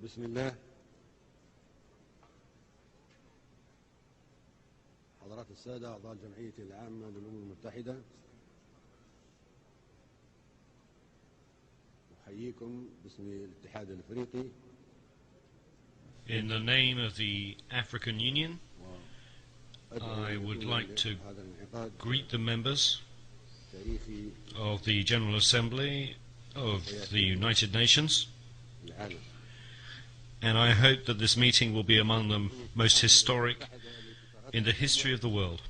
بسم الله. حضرات السادة أعضاء الجمعية العامة للأمم المتحدة، أحييكم باسم الاتحاد الأفريقي. In the name of the African Union, I would like to greet the members of the General Assembly of the United Nations, and I hope that this meeting will be among the most historic in the history of the world.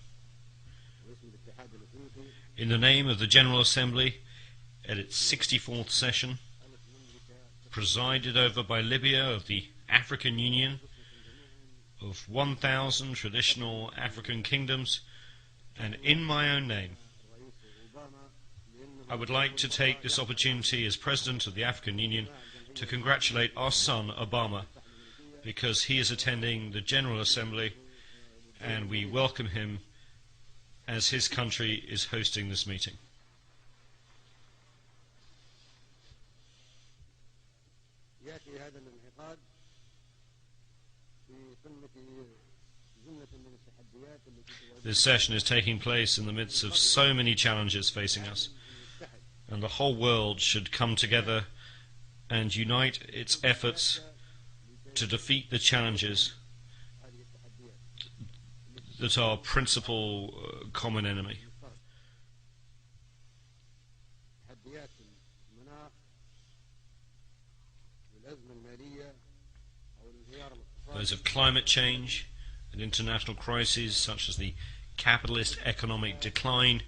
In the name of the General Assembly, at its 64th session, presided over by Libya of the African Union, of 1,000 traditional African kingdoms, and in my own name, I would like to take this opportunity as President of the African Union to congratulate our son Obama, because he is attending the General Assembly and we welcome him as his country is hosting this meeting. This session is taking place in the midst of so many challenges facing us, and the whole world should come together and unite its efforts to defeat the challenges that are our principal common enemy. Those of climate change and international crises such as the capitalist economic decline,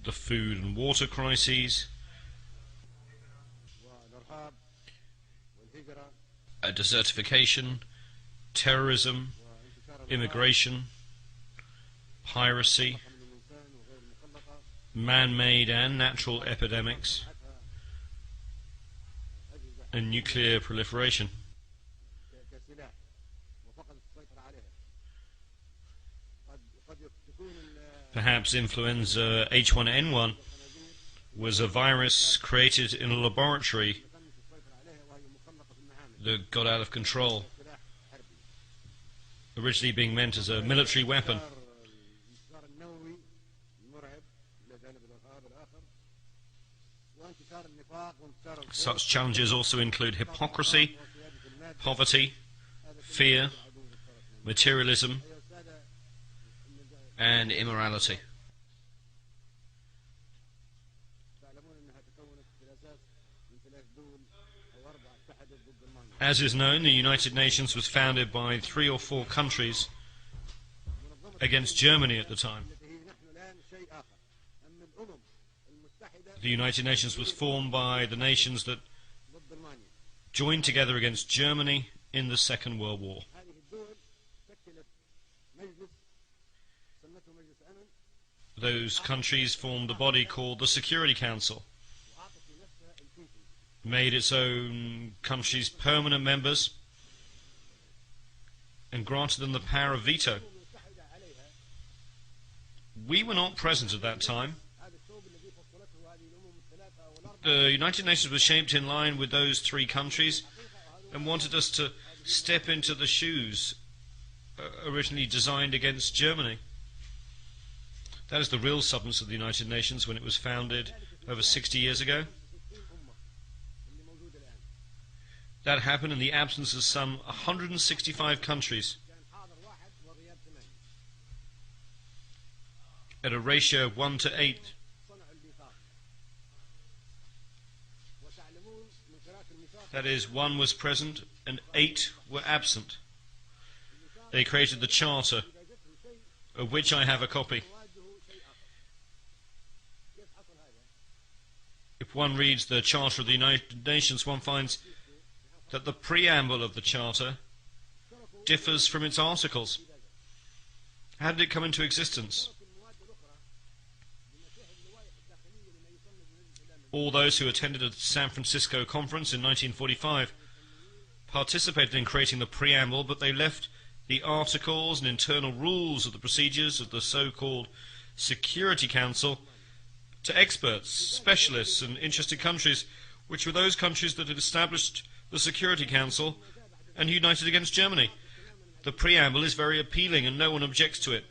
the food and water crises, desertification, terrorism, immigration, piracy, man-made and natural epidemics, and nuclear proliferation. Perhaps influenza H1N1 was a virus created in a laboratory that got out of control, originally being meant as a military weapon. Such challenges also include hypocrisy, poverty, fear, materialism, and immorality. As is known, the United Nations was founded by 3 or 4 countries against Germany at the time. The United Nations was formed by the nations that joined together against Germany in the Second World War. Those countries formed a body called the Security Council, made its own countries permanent members, and granted them the power of veto. We were not present at that time. The United Nations was shaped in line with those 3 countries and wanted us to step into the shoes originally designed against Germany. That is the real substance of the United Nations when it was founded over 60 years ago. That happened in the absence of some 165 countries, at a ratio of 1 to 8. That is, 1 was present and 8 were absent. They created the Charter, of which I have a copy. If one reads the Charter of the United Nations, one finds that the preamble of the Charter differs from its articles. How did it come into existence? All those who attended the San Francisco conference in 1945 participated in creating the preamble, but they left the articles and internal rules of the procedures of the so-called Security Council to experts, specialists and interested countries which were those countries that had established the Security Council and united against Germany. The preamble is very appealing and no one objects to it,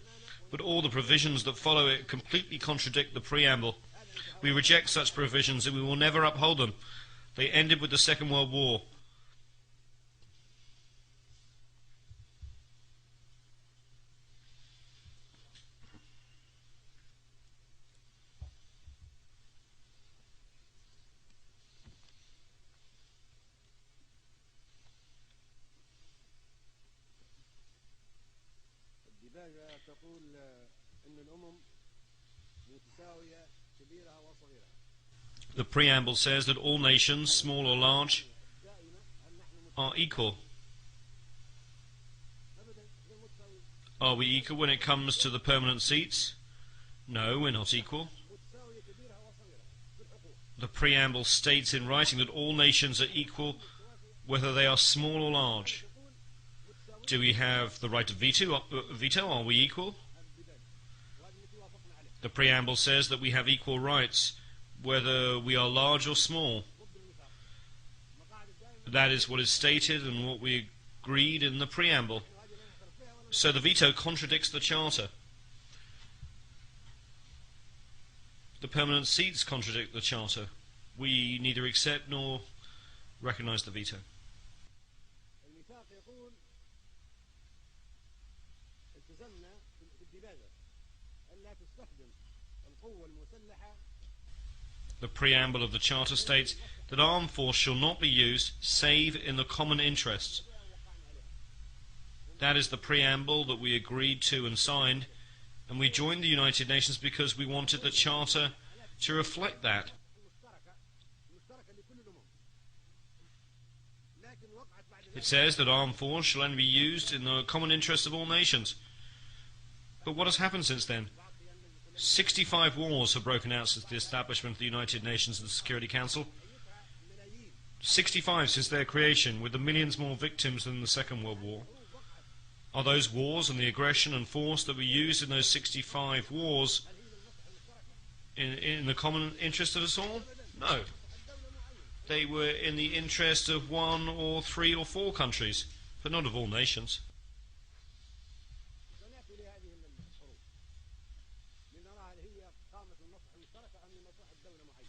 but all the provisions that follow it completely contradict the preamble. We reject such provisions and we will never uphold them. They ended with the Second World War. الديباجة تقول إن الأمم متساوية كبيرها وصغيرها. The preamble says that all nations, small or large, are equal. Are we equal when it comes to the permanent seats? No, we're not equal. The preamble states in writing that all nations are equal whether they are small or large. Do we have the right to veto? Are we equal? The preamble says that we have equal rights whether we are large or small. That is what is stated and what we agreed in the preamble. So the veto contradicts the Charter. The permanent seats contradict the Charter. We neither accept nor recognize the veto. الميثاق يقول التزمنا في الديباجة ألا تستخدم القوة المسلحة. The preamble of the Charter states that armed force shall not be used save in the common interest. That is the preamble that we agreed to and signed, and we joined the United Nations because we wanted the Charter to reflect that. It says that armed force shall only be used in the common interest of all nations. But what has happened since then? 65 wars have broken out since the establishment of the United Nations and the Security Council. 65 since their creation, with the millions more victims than the Second World War. Are those wars and the aggression and force that were used in those 65 wars in the common interest of us all? No. They were in the interest of 1 or 3 or 4 countries, but not of all nations.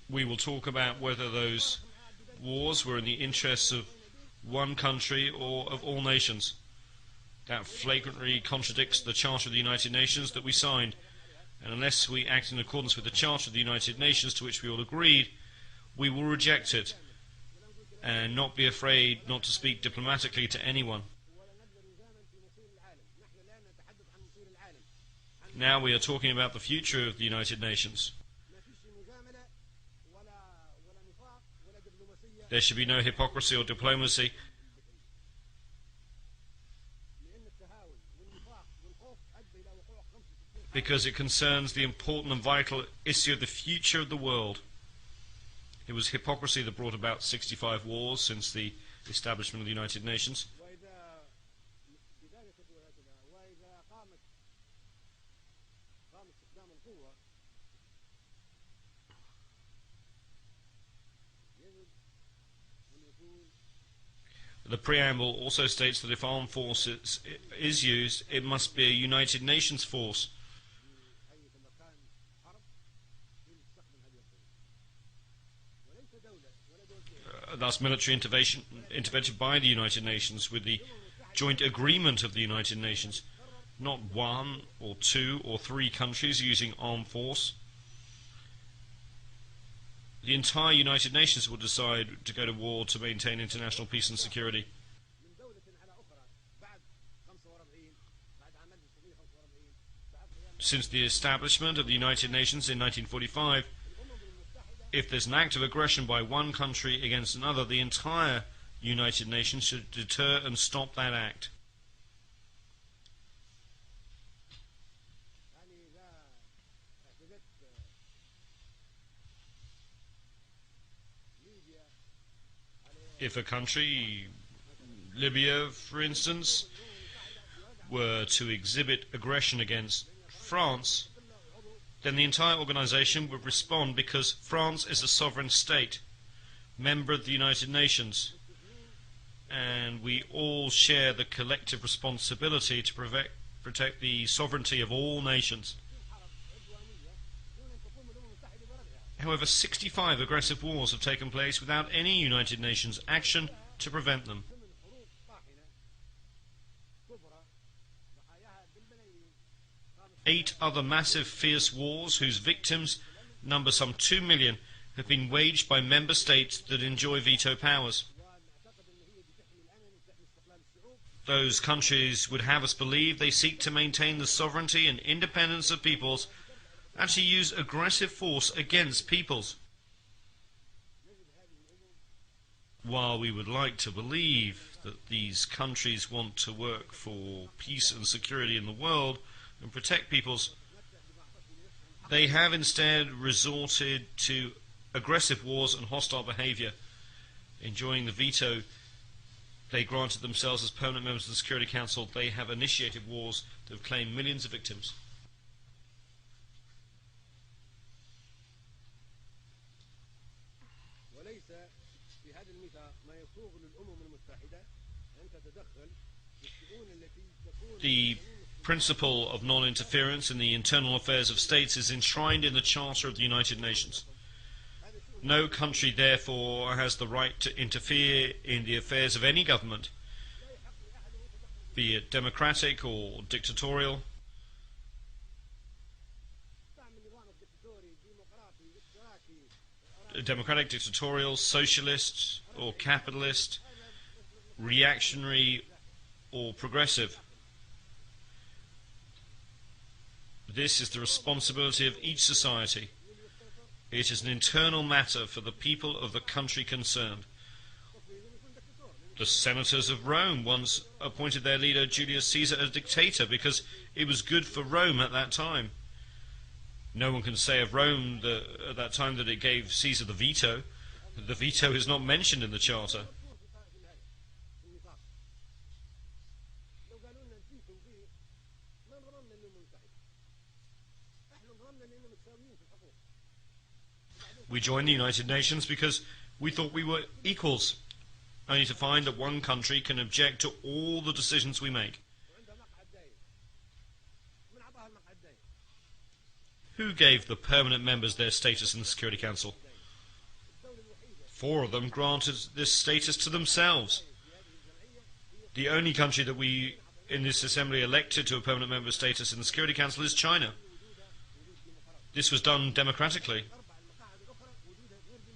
We will talk about whether those wars were in the interests of one country or of all nations. That flagrantly contradicts the Charter of the United Nations that we signed, and unless we act in accordance with the Charter of the United Nations to which we all agreed, we will reject it and not be afraid not to speak diplomatically to anyone. Now we are talking about the future of the United Nations. There should be no hypocrisy or diplomacy, because it concerns the important and vital issue of the future of the world. It was hypocrisy that brought about 65 wars since the establishment of the United Nations. The preamble also states that if armed force is used, it must be a United Nations force. Thus military intervention by the United Nations with the joint agreement of the United Nations, not 1 or 2 or 3 countries using armed force. The entire United Nations will decide to go to war to maintain international peace and security. Since the establishment of the United Nations in 1945, if there's an act of aggression by one country against another, the entire United Nations should deter and stop that act. If a country, Libya for instance, were to exhibit aggression against France, then the entire organization would respond because France is a sovereign state. member of the United Nations, and we all share the collective responsibility to protect the sovereignty of all nations. However, 65 aggressive wars have taken place without any United Nations action to prevent them. Eight other massive, fierce wars, whose victims number some 2 million, have been waged by member states that enjoy veto powers. Those countries would have us believe they seek to maintain the sovereignty and independence of peoples and to use aggressive force against peoples. While we would like to believe that these countries want to work for peace and security in the world and protect peoples, they have instead resorted to aggressive wars and hostile behavior, enjoying the veto they granted themselves as permanent members of the Security Council. They have initiated wars that have claimed millions of victims. The principle of non-interference in the internal affairs of states is enshrined in the Charter of the United Nations. No country, therefore, has the right to interfere in the affairs of any government, be it democratic or dictatorial. Democratic, dictatorial, socialist or capitalist, reactionary or progressive. This is the responsibility of each society. It is an internal matter for the people of the country concerned. The senators of Rome once appointed their leader Julius Caesar a dictator because it was good for Rome at that time. No one can say of Rome at that time that it gave Caesar the veto. The veto is not mentioned in the Charter. We joined the United Nations because we thought we were equals, only to find that one country can object to all the decisions we make. Who gave the permanent members their status in the Security Council? 4 of them granted this status to themselves. The only country that we in this assembly elected to a permanent member status in the Security Council is China. This was done democratically.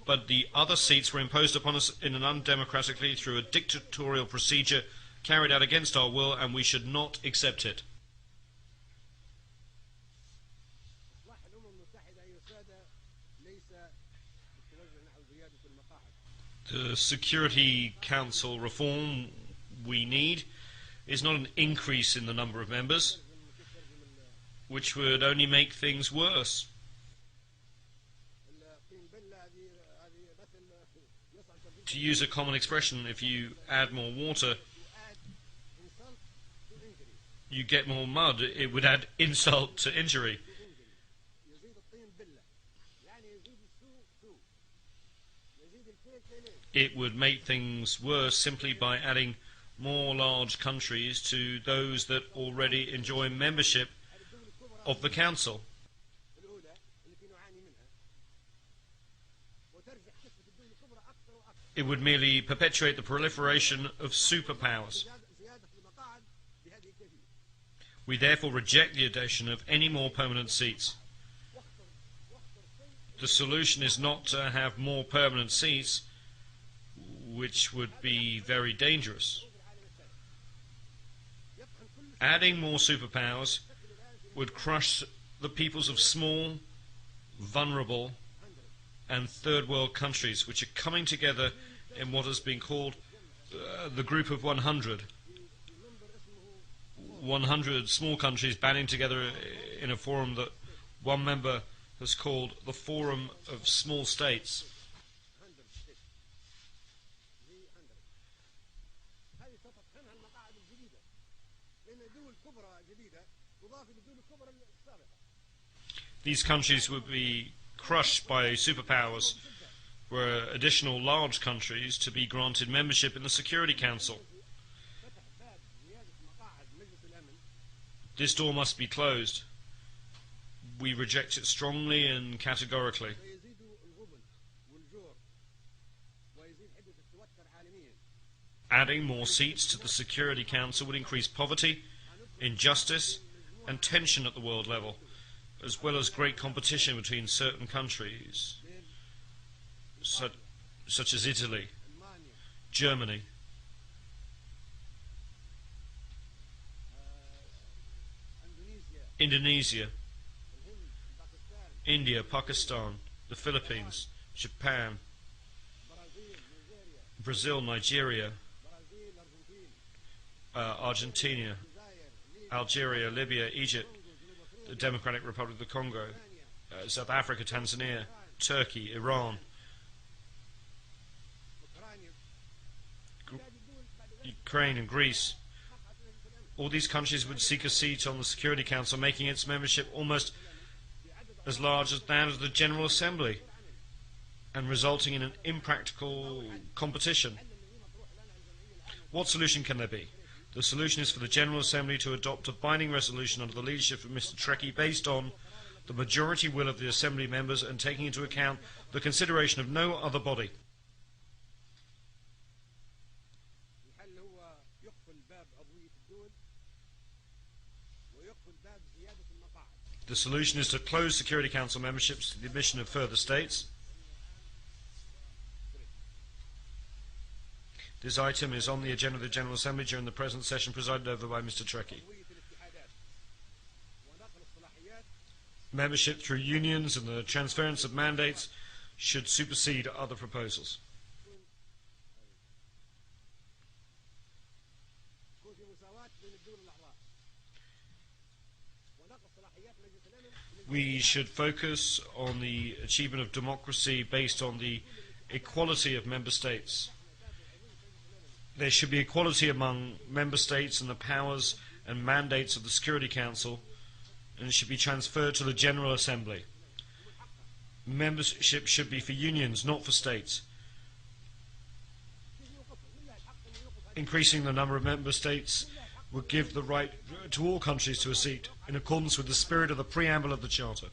But the other seats were imposed upon us in an undemocratically through a dictatorial procedure carried out against our will, and we should not accept it. The Security Council reform we need is not an increase in the number of members, which would only make things worse. To use a common expression, if you add more water, you get more mud. It would add insult to injury. It would make things worse simply by adding more large countries to those that already enjoy membership of the Council. It would merely perpetuate the proliferation of superpowers. We therefore reject the addition of any more permanent seats. The solution is not to have more permanent seats, which would be very dangerous. Adding more superpowers would crush the peoples of small, vulnerable, and third world countries, which are coming together in what has been called the Group of 100. 100 small countries banding together in a forum that one member has called the Forum of Small States. These countries would be crushed by superpowers, were additional large countries to be granted membership in the Security Council. This door must be closed. We reject it strongly and categorically. Adding more seats to the Security Council would increase poverty, injustice, and tension at the world level, as well as great competition between certain countries, such as Italy, Germany, Indonesia, India, Pakistan, the Philippines, Japan, Brazil, Nigeria, Argentina, Algeria, Libya, Egypt, the Democratic Republic of the Congo, South Africa, Tanzania, Turkey, Iran, Ukraine and Greece. All these countries would seek a seat on the Security Council, making its membership almost as large as that of the General Assembly, and resulting in an impractical competition. What solution can there be? The solution is for the General Assembly to adopt a binding resolution under the leadership of Mr. Trekkie based on the majority will of the Assembly members and taking into account the consideration of no other body. The solution is to close Security Council memberships to the admission of further states. This item is on the agenda of the General Assembly during the present session presided over by Mr. Trekkie. Membership through unions and the transference of mandates should supersede other proposals. We should focus on the achievement of democracy based on the equality of member states. There should be equality among member states and the powers and mandates of the Security Council, and it should be transferred to the General Assembly. Membership should be for unions, not for states. Increasing the number of member states would give the right to all countries to a seat, in accordance with the spirit of the preamble of the Charter.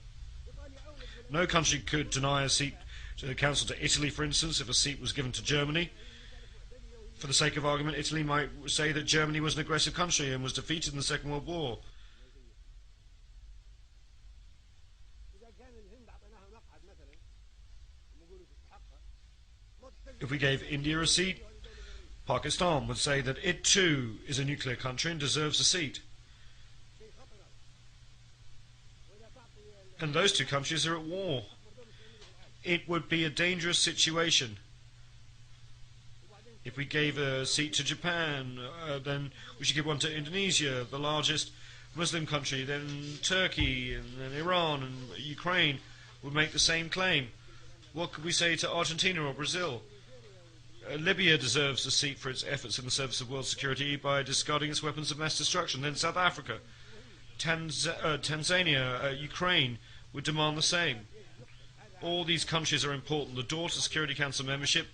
No country could deny a seat to the Council to Italy, for instance, if a seat was given to Germany. For the sake of argument, Italy might say that Germany was an aggressive country and was defeated in the Second World War. If we gave India a seat, Pakistan would say that it too is a nuclear country and deserves a seat. And those two countries are at war. It would be a dangerous situation. If we gave a seat to Japan, then we should give one to Indonesia, the largest Muslim country, then Turkey, and then Iran and Ukraine would make the same claim. What could we say to Argentina or Brazil? Libya deserves a seat for its efforts in the service of world security by discarding its weapons of mass destruction. Then South Africa, Tanzania, Ukraine would demand the same. All these countries are important. The door to Security Council membership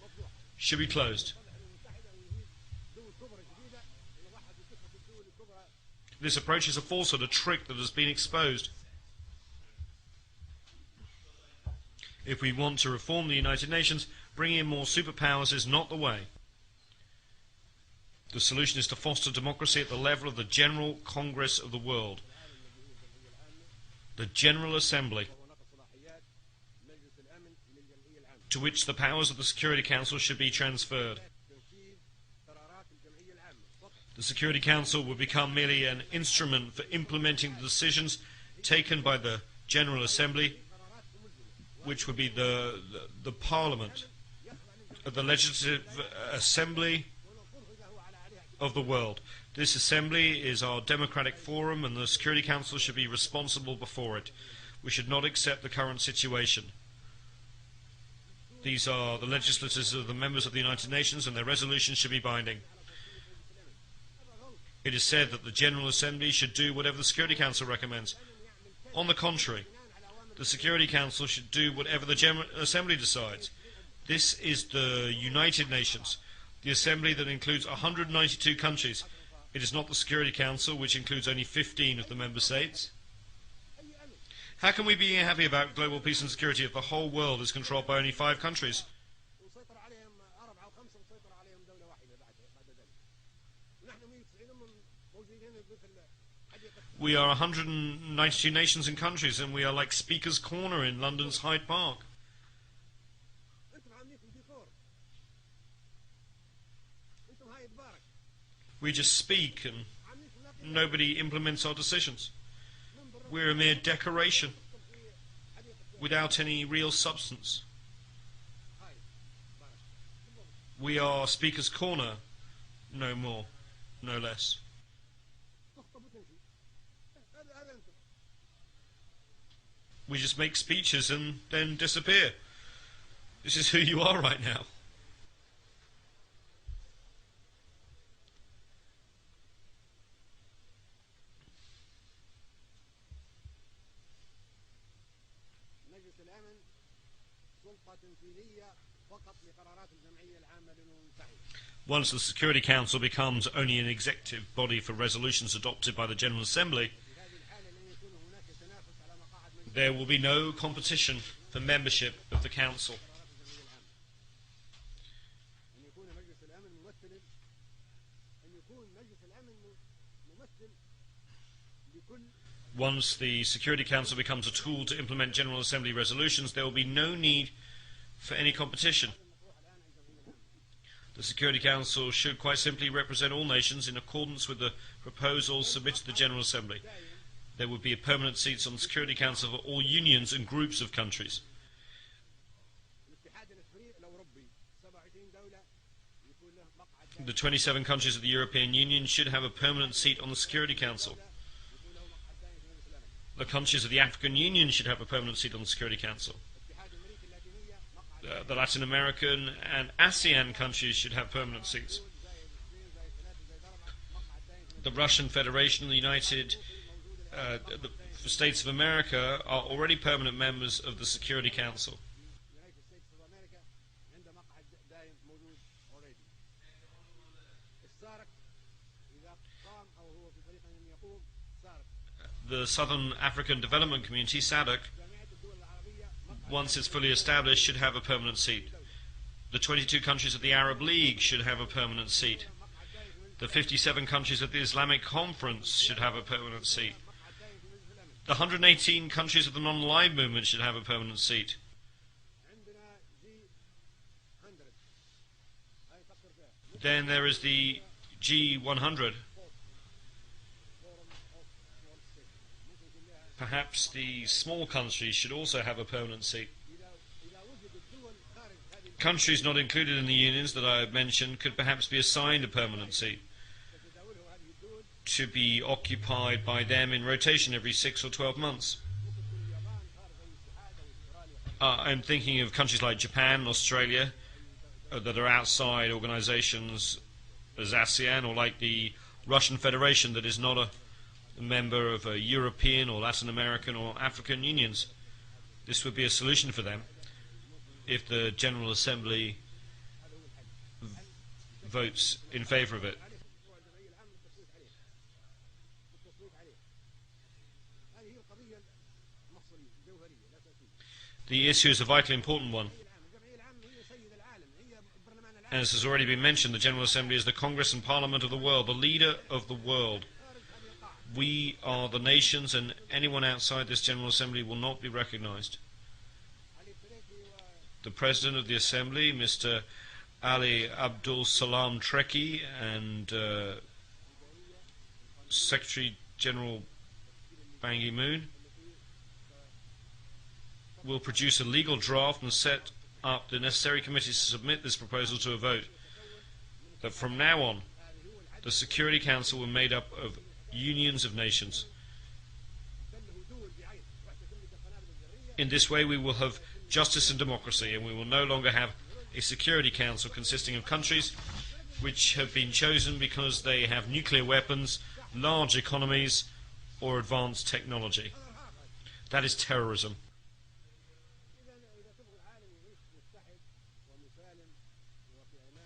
should be closed. This approach is a falsehood, a trick that has been exposed. If we want to reform the United Nations, bringing in more superpowers is not the way. The solution is to foster democracy at the level of the General Congress of the world, the General Assembly, to which the powers of the Security Council should be transferred. The Security Council will become merely an instrument for implementing the decisions taken by the General Assembly, which would be the Parliament, the Legislative Assembly of the world. This assembly is our democratic forum, and the Security Council should be responsible before it. We should not accept the current situation. These are the legislators of the members of the United Nations, and their resolutions should be binding. It is said that the General Assembly should do whatever the Security Council recommends. On the contrary, the Security Council should do whatever the General Assembly decides. This is the United Nations, the assembly that includes 192 countries. It is not the Security Council, which includes only 15 of the member states. How can we be happy about global peace and security if the whole world is controlled by only 5 countries? We are 192 nations and countries, and we are like Speaker's Corner in London's Hyde Park. We just speak and nobody implements our decisions. We're a mere decoration without any real substance. We are Speaker's Corner, no more, no less. We just make speeches and then disappear. This is who you are right now. Once the Security Council becomes only an executive body for resolutions adopted by the General Assembly, there will be no competition for membership of the Council. Once the Security Council becomes a tool to implement General Assembly resolutions, there will be no need for any competition. The Security Council should quite simply represent all nations in accordance with the proposals submitted to the General Assembly. There would be permanent seats on the Security Council for all unions and groups of countries. The 27 countries of the European Union should have a permanent seat on the Security Council. The countries of the African Union should have a permanent seat on the Security Council. The Latin American and ASEAN countries should have permanent seats. The Russian Federation and the United States of America are already permanent members of the Security Council. The Southern African Development Community, SADC, once it's fully established, should have a permanent seat. The 22 countries of the Arab League should have a permanent seat. The 57 countries of the Islamic Conference should have a permanent seat. The 118 countries of the non-aligned movement should have a permanent seat. Then there is the G100. Perhaps the small countries should also have a permanent seat. Countries not included in the unions that I have mentioned could perhaps be assigned a permanent seat to be occupied by them in rotation every 6 or 12 months. I'm thinking of countries like Japan and Australia that are outside organizations as ASEAN, or like the Russian Federation that is not a member of European or Latin American or African unions. This would be a solution for them if the General Assembly votes in favor of it. The issue is a vitally important one. As has already been mentioned, the General Assembly is the Congress and Parliament of the world, the leader of the world. We are the nations, and anyone outside this General Assembly will not be recognized. The President of the Assembly, Mr. Ali Abdul Salam Treki, and Secretary General Ban Ki-moon will produce a legal draft and set up the necessary committees to submit this proposal to a vote. That from now on, the Security Council will be made up of unions of nations. In this way we will have justice and democracy, and we will no longer have a Security Council consisting of countries which have been chosen because they have nuclear weapons, large economies, or advanced technology. That is terrorism.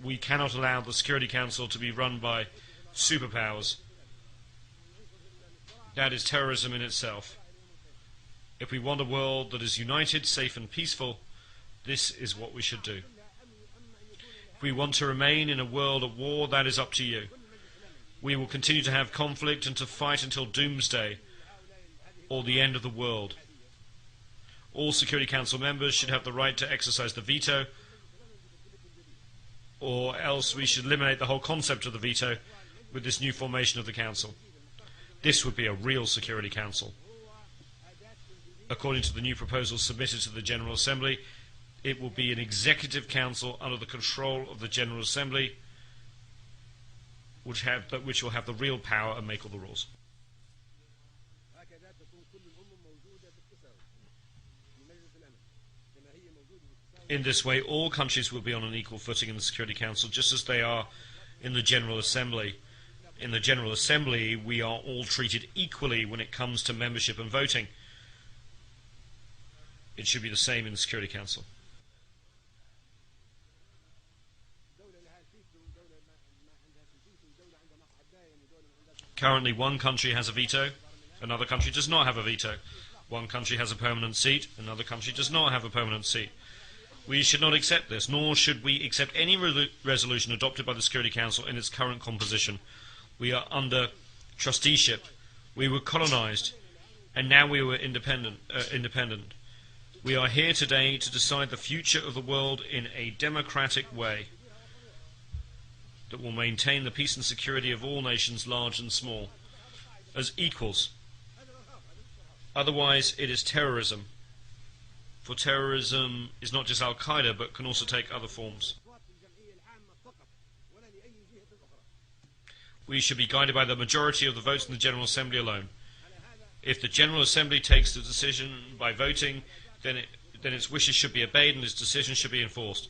We cannot allow the Security Council to be run by superpowers. That is terrorism in itself. If we want a world that is united, safe and peaceful, this is what we should do. If we want to remain in a world at war, that is up to you. We will continue to have conflict and to fight until doomsday or the end of the world. All Security Council members should have the right to exercise the veto, or else we should eliminate the whole concept of the veto with this new formation of the Council. This would be a real Security Council. According to the new proposal submitted to the General Assembly, it will be an executive council under the control of the General Assembly, which will have the real power and make all the rules. In this way, all countries will be on an equal footing in the Security Council, just as they are in the General Assembly. In the General Assembly, we are all treated equally when it comes to membership and voting. It should be the same in the Security Council. Currently, one country has a veto, another country does not have a veto. One country has a permanent seat, another country does not have a permanent seat. We should not accept this, nor should we accept any resolution adopted by the Security Council in its current composition. We are under trusteeship. We were colonized, and now we were independent. We are here today to decide the future of the world in a democratic way that will maintain the peace and security of all nations, large and small, as equals. Otherwise, it is terrorism. For terrorism is not just Al-Qaeda, but can also take other forms. We should be guided by the majority of the votes in the General Assembly alone. If the General Assembly takes the decision by voting, then its wishes should be obeyed and its decision should be enforced.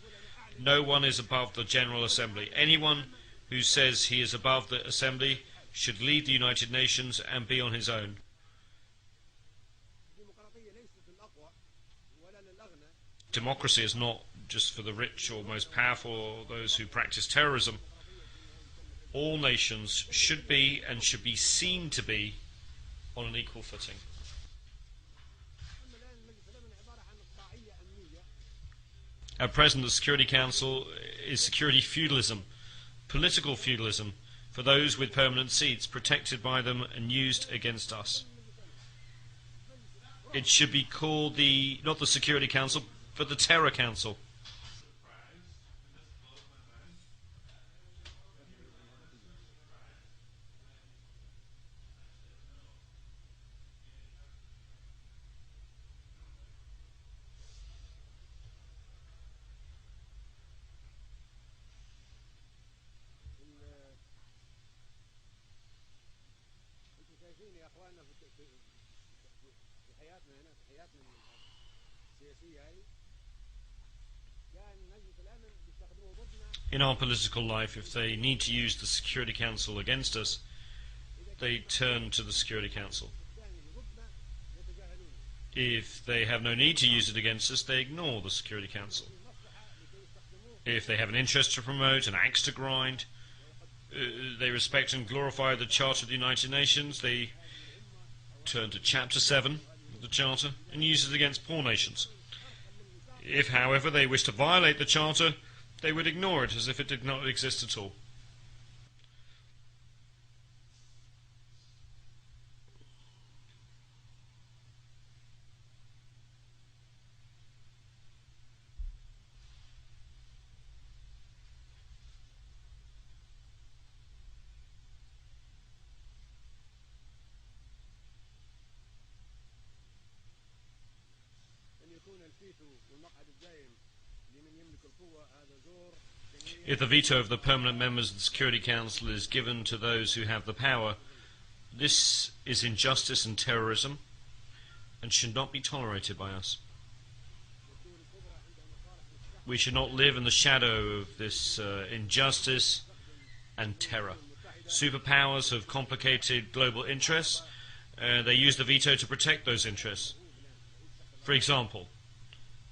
No one is above the General Assembly. Anyone who says he is above the Assembly should leave the United Nations and be on his own. Democracy is not just for the rich or most powerful or those who practice terrorism. All nations should be and should be seen to be on an equal footing. At present, the Security Council is security feudalism, political feudalism, for those with permanent seats, protected by them and used against us. It should be called not the Security Council, but the Terror Council. In our political life, if they need to use the Security Council against us, they turn to the Security Council. If they have no need to use it against us, they ignore the Security Council. If they have an interest to promote, an axe to grind, they respect and glorify the Charter of the United Nations, they turn to Chapter 7 of the Charter and use it against poor nations. If, however, they wish to violate the Charter, they would ignore it as if it did not exist at all. If the veto of the permanent members of the Security Council is given to those who have the power, this is injustice and terrorism and should not be tolerated by us. We should not live in the shadow of this injustice and terror. Superpowers have complicated global interests. They use the veto to protect those interests. For example,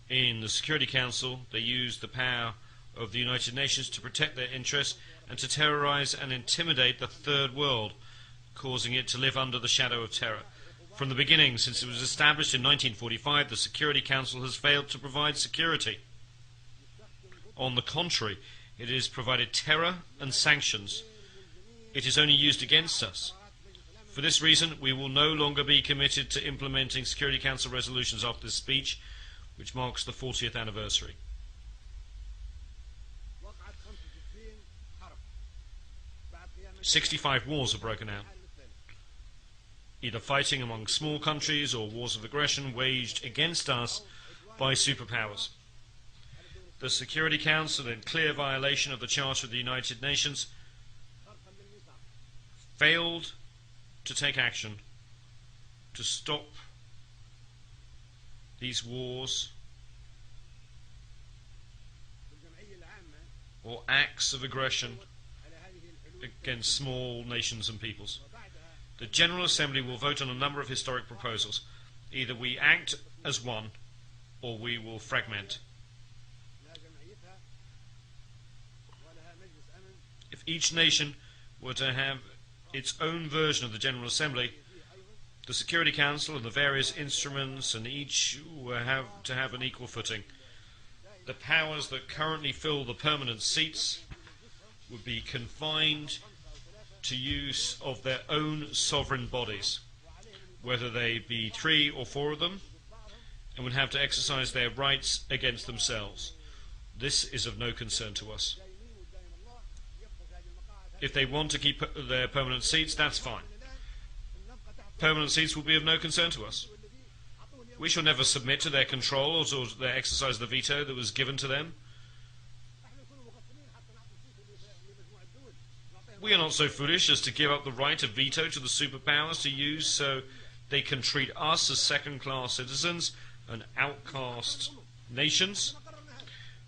in the Security Council, they use the power of the United Nations to protect their interests and to terrorize and intimidate the third world, causing it to live under the shadow of terror. From the beginning, since it was established in 1945, the Security Council has failed to provide security. On the contrary, it has provided terror and sanctions. It is only used against us. For this reason, we will no longer be committed to implementing Security Council resolutions after this speech, which marks the 40th anniversary. 65 wars have broken out, either fighting among small countries or wars of aggression waged against us by superpowers. The Security Council, in clear violation of the Charter of the United Nations, failed to take action to stop these wars or acts of aggression against small nations and peoples. The General Assembly will vote on a number of historic proposals. Either we act as one, or we will fragment. If each nation were to have its own version of the General Assembly, the Security Council and the various instruments and each will have to have an equal footing. The powers that currently fill the permanent seats would be confined to use of their own sovereign bodies, whether they be 3 or 4 of them, and would have to exercise their rights against themselves. This is of no concern to us. If they want to keep their permanent seats, that's fine. Permanent seats will be of no concern to us. We shall never submit to their control or to their exercise of the veto that was given to them. We are not so foolish as to give up the right of veto to the superpowers to use so they can treat us as second-class citizens and outcast nations.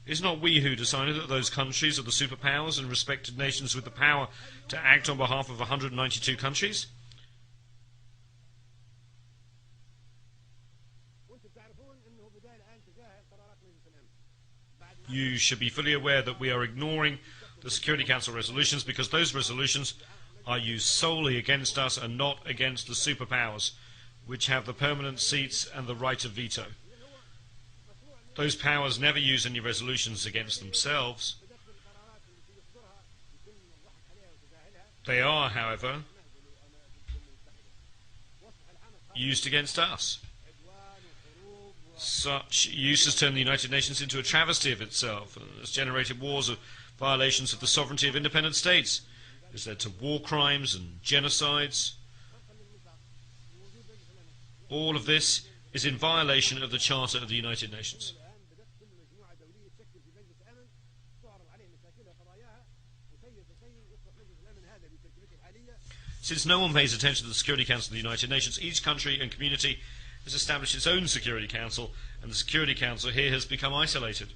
It is not we who decided that those countries are the superpowers and respected nations with the power to act on behalf of 192 countries. You should be fully aware that we are ignoring the Security Council resolutions because those resolutions are used solely against us and not against the superpowers, which have the permanent seats and the right of veto. Those powers never use any resolutions against themselves. They are, however, used against us. Such use has turned the United Nations into a travesty of itself and has generated wars of violations of the sovereignty of independent states. It has led to war crimes and genocides. All of this is in violation of the Charter of the United Nations. Since no one pays attention to the Security Council of the United Nations, each country and community has established its own Security Council, and the Security Council here has become isolated.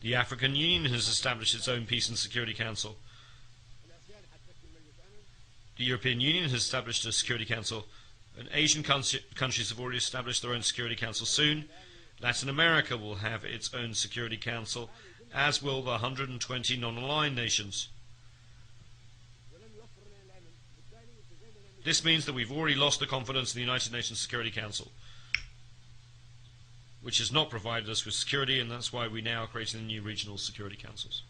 The African Union has established its own Peace and Security Council. The European Union has established a Security Council, and Asian countries have already established their own Security Council soon. Latin America will have its own Security Council, as will the 120 non-aligned nations. This means that we've already lost the confidence in the United Nations Security Council, which has not provided us with security, and that's why we now are creating the new regional security councils.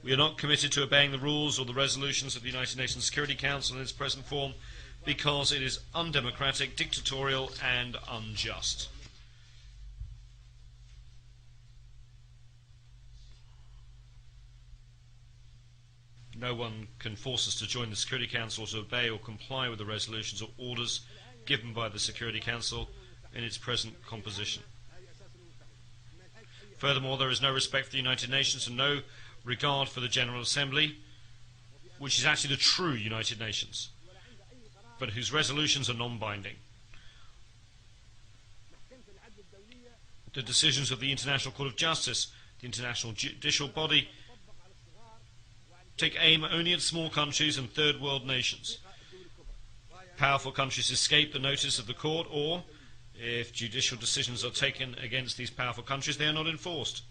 We are not committed to obeying the rules or the resolutions of the United Nations Security Council in its present form because it is undemocratic, dictatorial, and unjust. No one can force us to join the Security Council or to obey or comply with the resolutions or orders given by the Security Council in its present composition. Furthermore, there is no respect for the United Nations and no regard for the General Assembly, which is actually the true United Nations, but whose resolutions are non-binding. The decisions of the International Court of Justice, the international judicial body, take aim only at small countries and third world nations. Powerful countries escape the notice of the court, or, if judicial decisions are taken against these powerful countries, they are not enforced.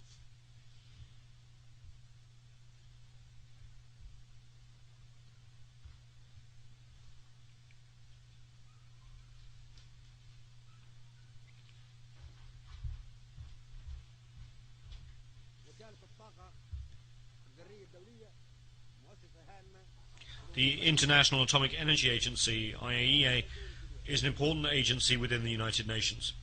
The International Atomic Energy Agency, IAEA, is an important agency within the United Nations.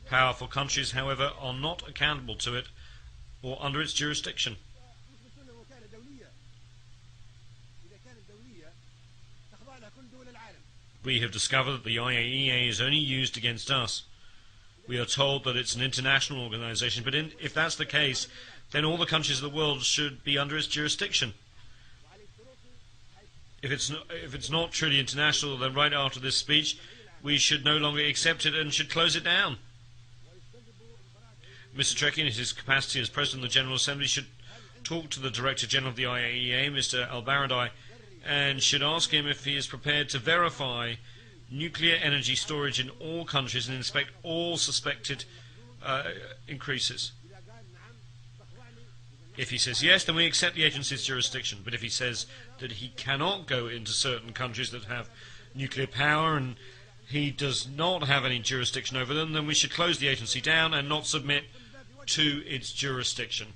Powerful countries, however, are not accountable to it or under its jurisdiction. We have discovered that the IAEA is only used against us. We are told that it's an international organization, but if that's the case, then all the countries of the world should be under its jurisdiction. If it's not truly international, then right after this speech, we should no longer accept it and should close it down. Mr. Trekkie, in his capacity as President of the General Assembly, should talk to the Director General of the IAEA, Mr. Al-Baradei, and should ask him if he is prepared to verify nuclear energy storage in all countries and inspect all suspected increases. If he says yes, then we accept the agency's jurisdiction. But if he says that he cannot go into certain countries that have nuclear power and he does not have any jurisdiction over them, then we should close the agency down and not submit to its jurisdiction.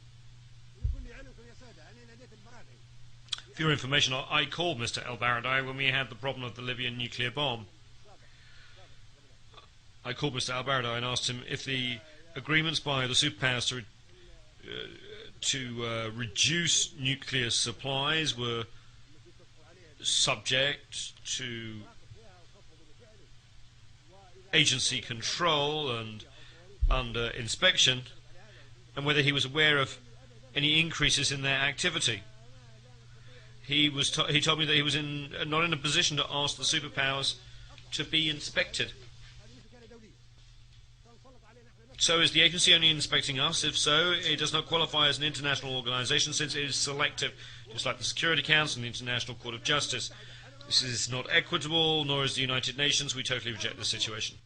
For your information, I called Mr. El-Baradei when we had the problem of the Libyan nuclear bomb. I called Mr. El-Baradei and asked him if the agreements by the superpowers to reduce nuclear supplies were subject to agency control and under inspection, and whether he was aware of any increases in their activity. He told me that he was not in a position to ask the superpowers to be inspected. So is the agency only inspecting us? If so, it does not qualify as an international organization since it is selective, just like the Security Council and the International Court of Justice. This is not equitable, nor is the United Nations. We totally reject this situation.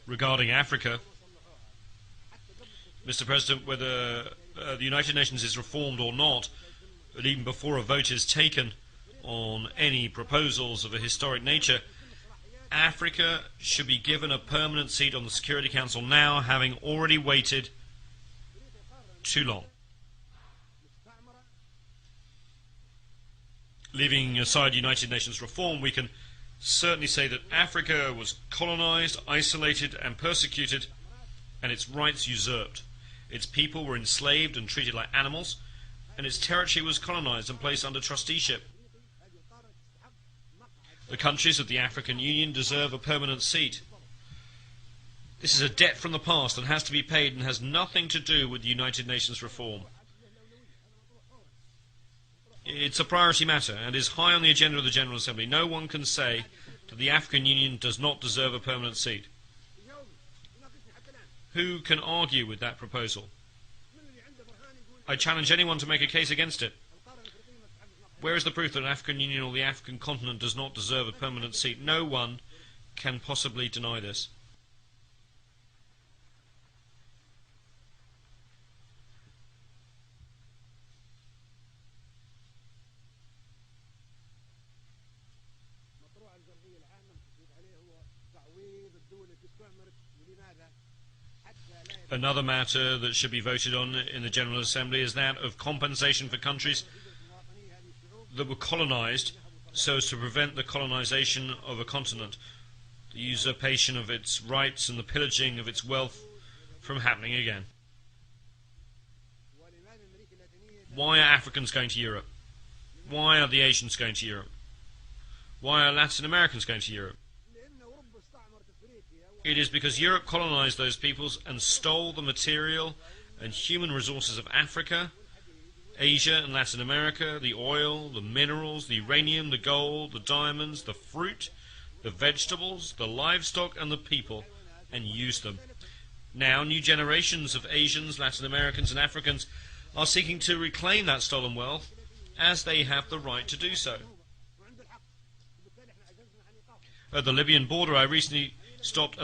Regarding Africa, Mr. President, whether the United Nations is reformed or not, but even before a vote is taken on any proposals of a historic nature, Africa should be given a permanent seat on the Security Council now, having already waited too long. Leaving aside United Nations reform, we can certainly say that Africa was colonized, isolated and persecuted, and its rights usurped. Its people were enslaved and treated like animals, and its territory was colonized and placed under trusteeship. The countries of the African Union deserve a permanent seat. This is a debt from the past that has to be paid and has nothing to do with the United Nations reform. It's a priority matter and is high on the agenda of the General Assembly. No one can say that the African Union does not deserve a permanent seat. Who can argue with that proposal? I challenge anyone to make a case against it. Where is the proof that the African Union or the African continent does not deserve a permanent seat? No one can possibly deny this. Another matter that should be voted on in the General Assembly is that of compensation for countries that were colonized so as to prevent the colonization of a continent, the usurpation of its rights and the pillaging of its wealth from happening again. Why are Africans going to Europe? Why are the Asians going to Europe? Why are Latin Americans going to Europe? It is because Europe colonized those peoples and stole the material and human resources of Africa, Asia and Latin America, the oil, the minerals, the uranium, the gold, the diamonds, the fruit, the vegetables, the livestock and the people, and use them. Now new generations of Asians, Latin Americans and Africans are seeking to reclaim that stolen wealth, as they have the right to do so. At the Libyan border, I recently stopped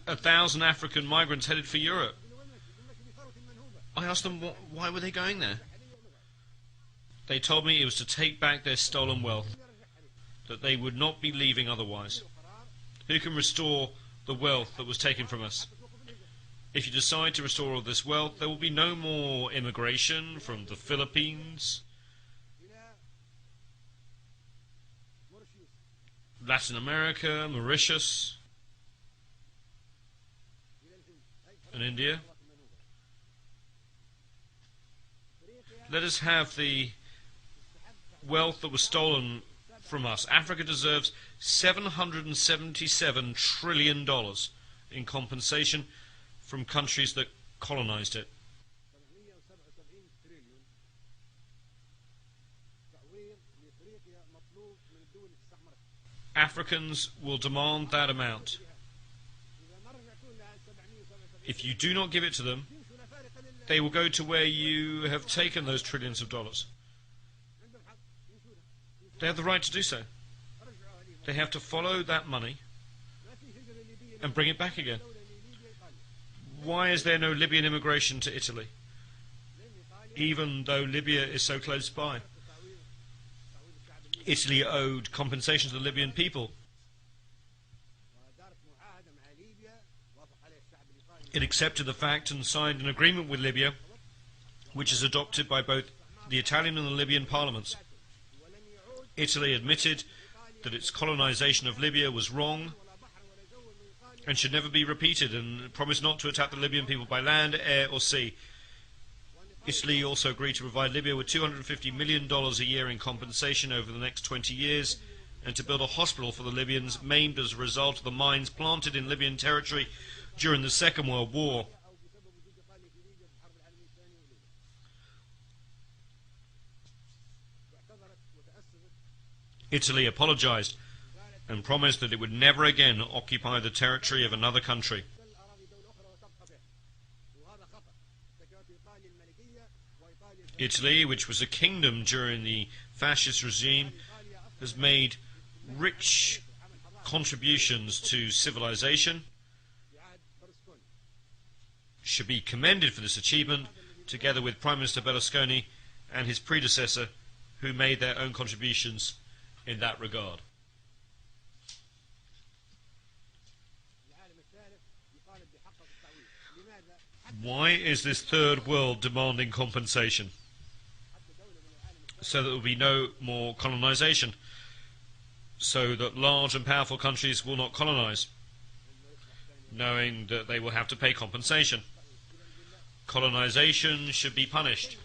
1,000 African migrants headed for Europe. I asked them why were they going there. They told me it was to take back their stolen wealth, that they would not be leaving otherwise. Who can restore the wealth that was taken from us? If you decide to restore all this wealth, there will be no more immigration from the Philippines, Latin America, Mauritius, and India. Let us have the wealth that was stolen from us. Africa deserves $777 trillion in compensation from countries that colonized it. Africans will demand that amount. If you do not give it to them, they will go to where you have taken those trillions of dollars. They have the right to do so. They have to follow that money and bring it back again. Why is there no Libyan immigration to Italy, even though Libya is so close by? Italy owed compensation to the Libyan people. It accepted the fact and signed an agreement with Libya, which is adopted by both the Italian and the Libyan parliaments. Italy admitted that its colonization of Libya was wrong and should never be repeated, and promised not to attack the Libyan people by land, air or sea. Italy also agreed to provide Libya with $250 million a year in compensation over the next 20 years, and to build a hospital for the Libyans maimed as a result of the mines planted in Libyan territory during the Second World War. Italy apologized and promised that it would never again occupy the territory of another country. Italy, which was a kingdom during the fascist regime, has made rich contributions to civilization, should be commended for this achievement, together with Prime Minister Berlusconi and his predecessor, who made their own contributions in that regard. Why is this third world demanding compensation? So that there will be no more colonization, so that large and powerful countries will not colonize, knowing that they will have to pay compensation. Colonization should be punished.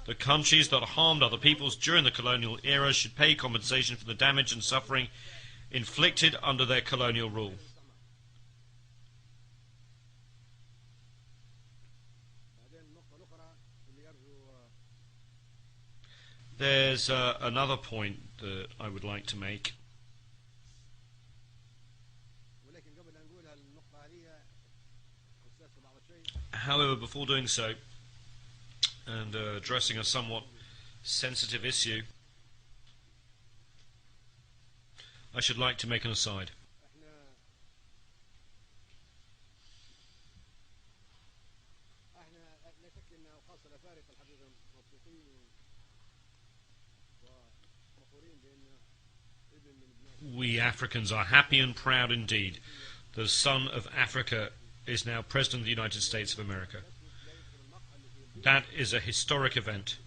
The countries that harmed other peoples during the colonial era should pay compensation for the damage and suffering inflicted under their colonial rule. There's another point that I would like to make. However, before doing so, and addressing a somewhat sensitive issue, I should like to make an aside. We Africans are happy and proud indeed. The son of Africa is now President of the United States of America. That is a historic event.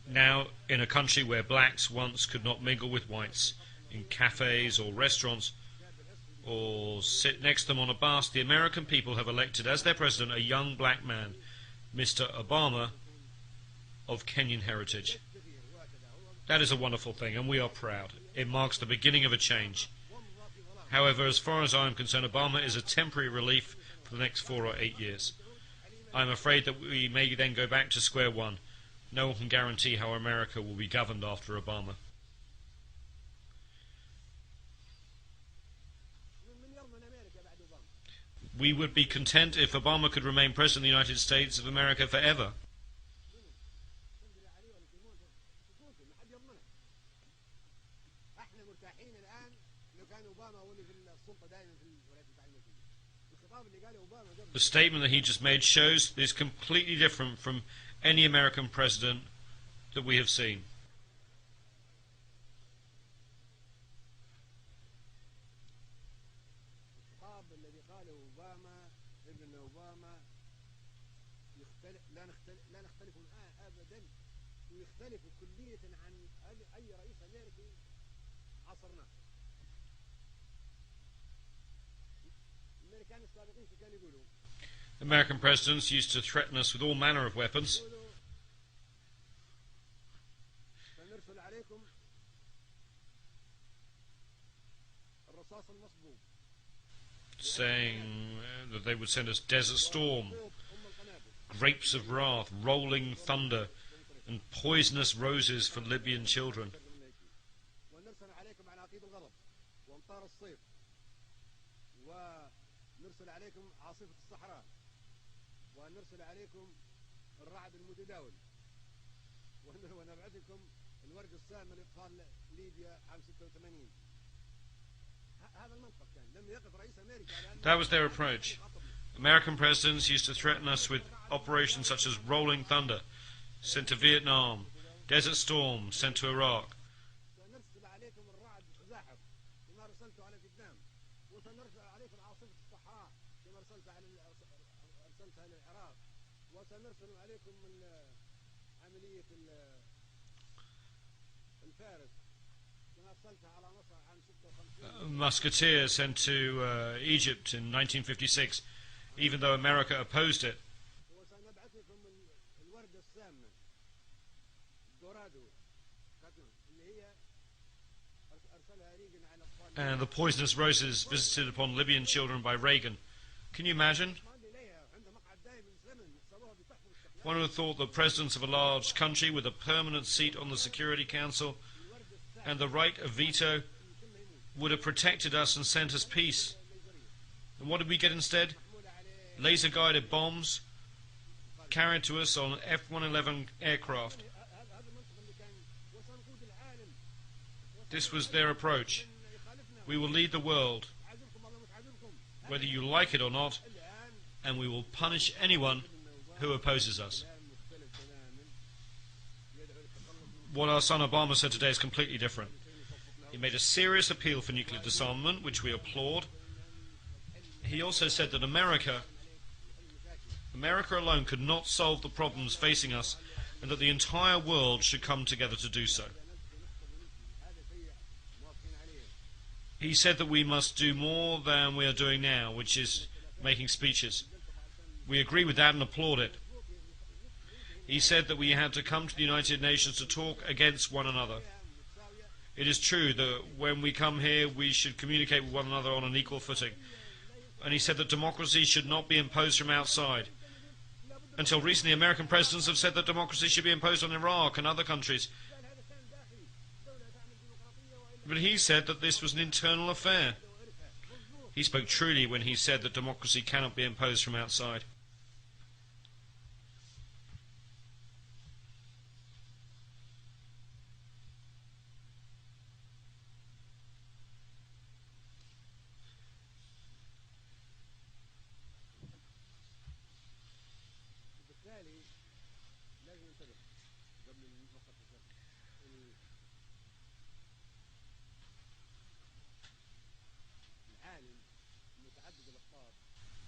Now, in a country where blacks once could not mingle with whites, in cafes or restaurants, or sit next to them on a bus, the American people have elected as their president a young black man, Mr. Obama, of Kenyan heritage. That is a wonderful thing, and we are proud. It marks the beginning of a change. However, as far as I am concerned, Obama is a temporary relief for the next 4 or 8 years. I am afraid that we may then go back to square one. No one can guarantee how America will be governed after Obama. We would be content if Obama could remain President of the United States of America forever. The statement that he just made shows that it's completely different from any American president that we have seen. American presidents used to threaten us with all manner of weapons, saying that they would send us Desert Storm, grapes of wrath, rolling thunder, and poisonous roses for Libyan children. That was their approach. American presidents used to threaten us with operations such as Rolling Thunder, sent to Vietnam, Desert Storm, sent to Iraq. Musketeer sent to Egypt in 1956, even though America opposed it. And the poisonous roses visited upon Libyan children by Reagan. Can you imagine? One would have thought that presidents of a large country with a permanent seat on the Security Council and the right of veto would have protected us and sent us peace. And what did we get instead? Laser-guided bombs carried to us on F-111 aircraft. This was their approach. We will lead the world, whether you like it or not, and we will punish anyone who opposes us. What our son Obama said today is completely different. He made a serious appeal for nuclear disarmament, which we applaud. He also said that America alone could not solve the problems facing us, and that the entire world should come together to do so. He said that we must do more than we are doing now, which is making speeches. We agree with that and applaud it. He said that we had to come to the United Nations to talk against one another. It is true that when we come here, we should communicate with one another on an equal footing. And he said that democracy should not be imposed from outside. Until recently, American presidents have said that democracy should be imposed on Iraq and other countries. But he said that this was an internal affair. He spoke truly when he said that democracy cannot be imposed from outside.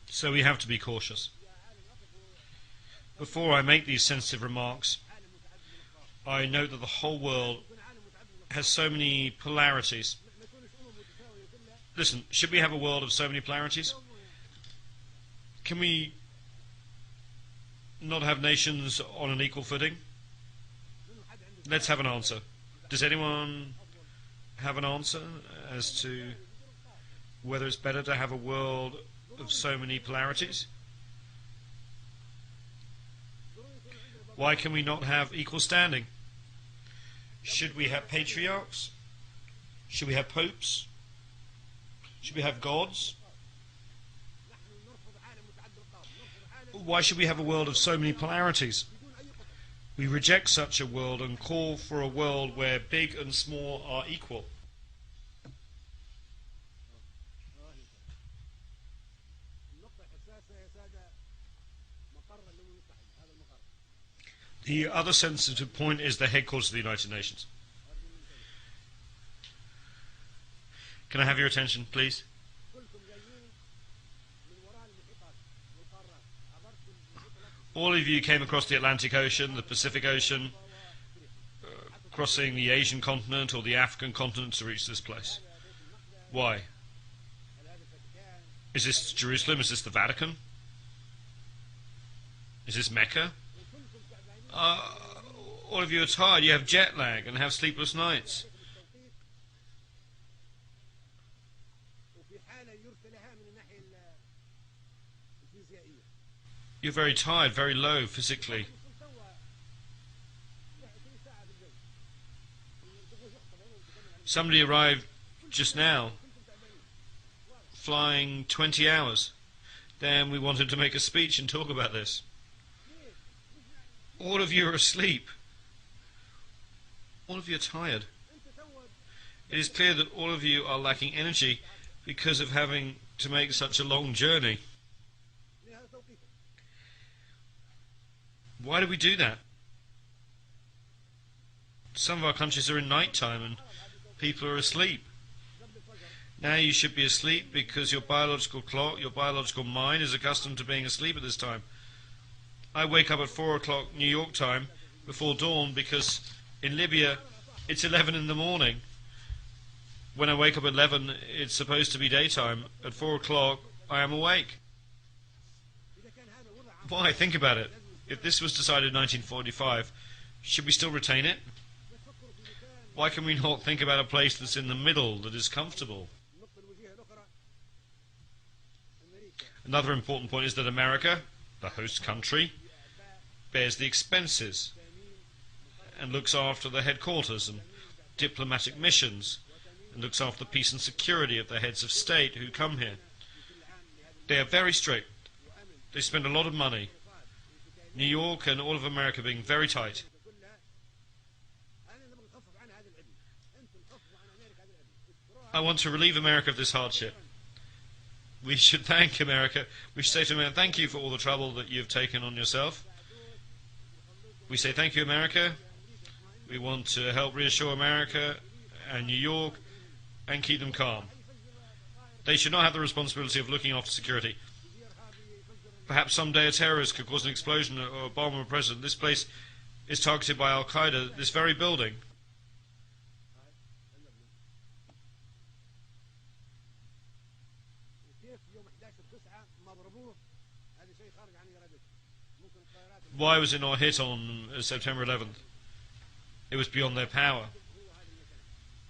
So we have to be cautious. Before I make these sensitive remarks, I note that the whole world has so many polarities. Listen, should we have a world of so many polarities? Can we not have nations on an equal footing? Let's have an answer. Does anyone have an answer as to whether it's better to have a world of so many polarities? Why can we not have equal standing? Should we have patriarchs? Should we have popes? Should we have gods? Why should we have a world of so many polarities? We reject such a world and call for a world where big and small are equal. The other sensitive point is the headquarters of the United Nations. Can I have your attention, please? All of you came across the Atlantic Ocean, the Pacific Ocean, crossing the Asian continent or the African continent to reach this place. Why? Is this Jerusalem? Is this the Vatican? Is this Mecca? All of you are tired, you have jet lag and have sleepless nights. You're very tired, very low physically. Somebody arrived just now, flying 20 hours. Then we wanted to make a speech and talk about this. All of you are asleep. All of you are tired. It is clear that all of you are lacking energy because of having to make such a long journey. Why do we do that? Some of our countries are in night time and people are asleep. Now you should be asleep because your biological clock, your biological mind is accustomed to being asleep at this time. I wake up at 4 o'clock New York time before dawn because in Libya it's 11 in the morning. When I wake up at 11 it's supposed to be daytime. At 4 o'clock I am awake. Why? Think about it. If this was decided in 1945, should we still retain it? Why can we not think about a place that's in the middle, that is comfortable? Another important point is that America, the host country, bears the expenses and looks after the headquarters and diplomatic missions and looks after the peace and security of the heads of state who come here. They are very strict. They spend a lot of money. New York and all of America being very tight. I want to relieve America of this hardship. We should thank America. We should say to America, thank you for all the trouble that you've taken on yourself. We say thank you, America. We want to help reassure America and New York and keep them calm. They should not have the responsibility of looking after security. Perhaps someday a terrorist could cause an explosion or a bomb on a president. This place is targeted by Al-Qaeda, this very building. Why was it not hit on September 11th? It was beyond their power.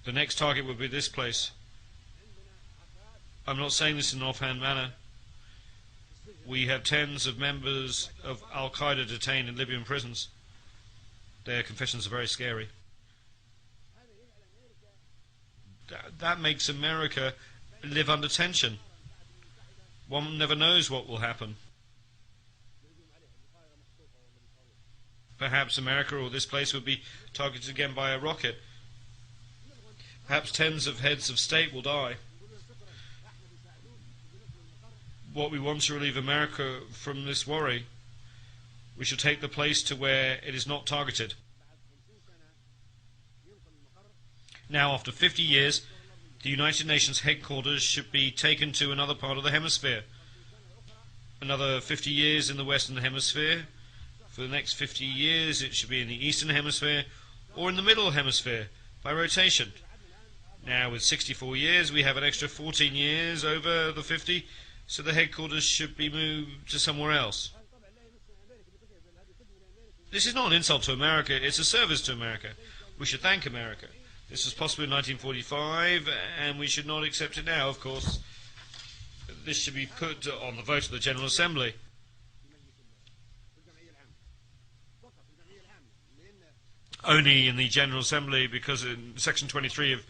The next target would be this place. I'm not saying this in an offhand manner. We have tens of members of Al-Qaeda detained in Libyan prisons. Their confessions are very scary. That makes America live under tension. One never knows what will happen. Perhaps America or this place would be targeted again by a rocket. Perhaps tens of heads of state will die. What we want to relieve America from this worry, we should take the place to where it is not targeted. Now, after 50 years, the United Nations headquarters should be taken to another part of the hemisphere. Another 50 years in the Western Hemisphere. For the next 50 years, it should be in the Eastern Hemisphere or in the Middle Hemisphere by rotation. Now, with 64 years, we have an extra 14 years over the 50. So the headquarters should be moved to somewhere else. This is not an insult to America, it's a service to America. We should thank America. This was possible in 1945, and we should not accept it now, of course. this should be put on the vote of the General Assembly. Only in the General Assembly, because in Section 23 of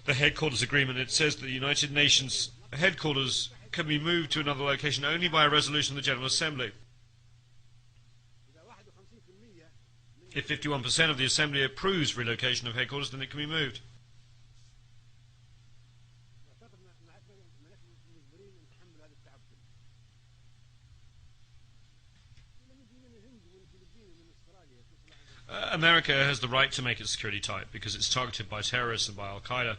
the Headquarters Agreement it says that the United Nations headquarters can be moved to another location only by a resolution of the General Assembly. If 51% of the Assembly approves relocation of headquarters, then it can be moved. America has the right to make its security tight because it's targeted by terrorists and by Al-Qaeda.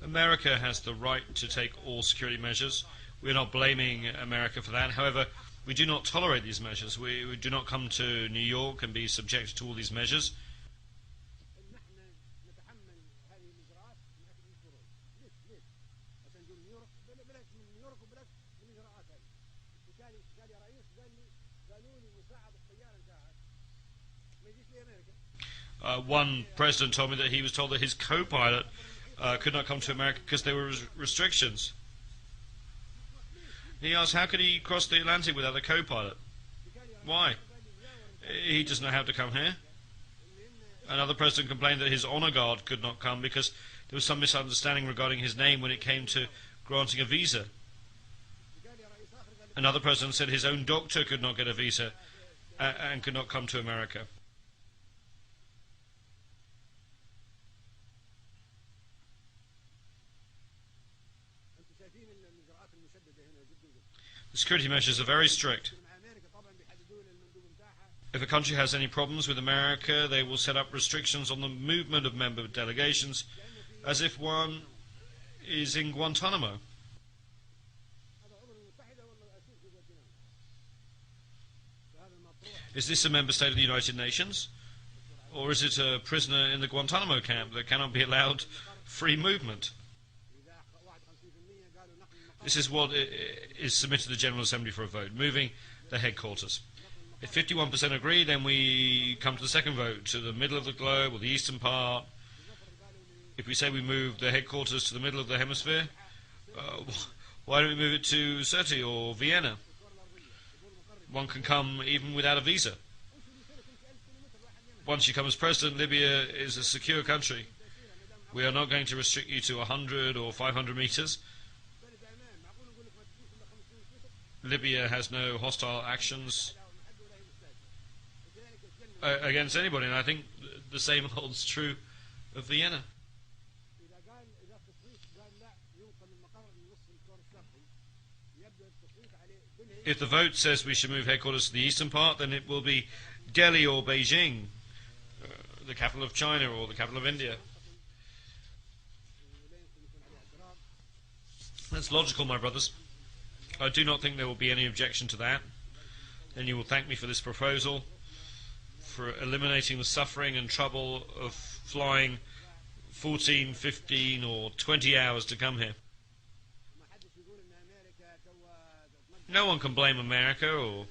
America has the right to take all security measures. We're not blaming America for that. However, we do not tolerate these measures. We do not come to New York and be subjected to all these measures. One president told me that he was told that his co-pilot could not come to America because there were restrictions. He asked, how could he cross the Atlantic without a co-pilot? Why? He doesn't know how to come here. Another president complained that his honor guard could not come because there was some misunderstanding regarding his name when it came to granting a visa. Another president said his own doctor could not get a visa and could not come to America. The security measures are very strict. If a country has any problems with America, they will set up restrictions on the movement of member delegations as if one is in Guantanamo. Is this a member state of the United Nations? Or is it a prisoner in the Guantanamo camp that cannot be allowed free movement? This is what is submitted to the General Assembly for a vote, moving the headquarters. If 51% agree, then we come to the second vote, to the middle of the globe, or the eastern part. If we say we move the headquarters to the middle of the hemisphere, why don't we move it to Sirte or Vienna? One can come even without a visa. Once you come as president, Libya is a secure country. We are not going to restrict you to 100 or 500 meters. Libya has no hostile actions against anybody, and I think the same holds true of Vienna. If the vote says we should move headquarters to the eastern part, then it will be Delhi or Beijing, the capital of China or the capital of India. That's logical, my brothers. I do not think there will be any objection to that. Then you will thank me for this proposal, for eliminating the suffering and trouble of flying 14, 15 or 20 hours to come here. No one can blame America or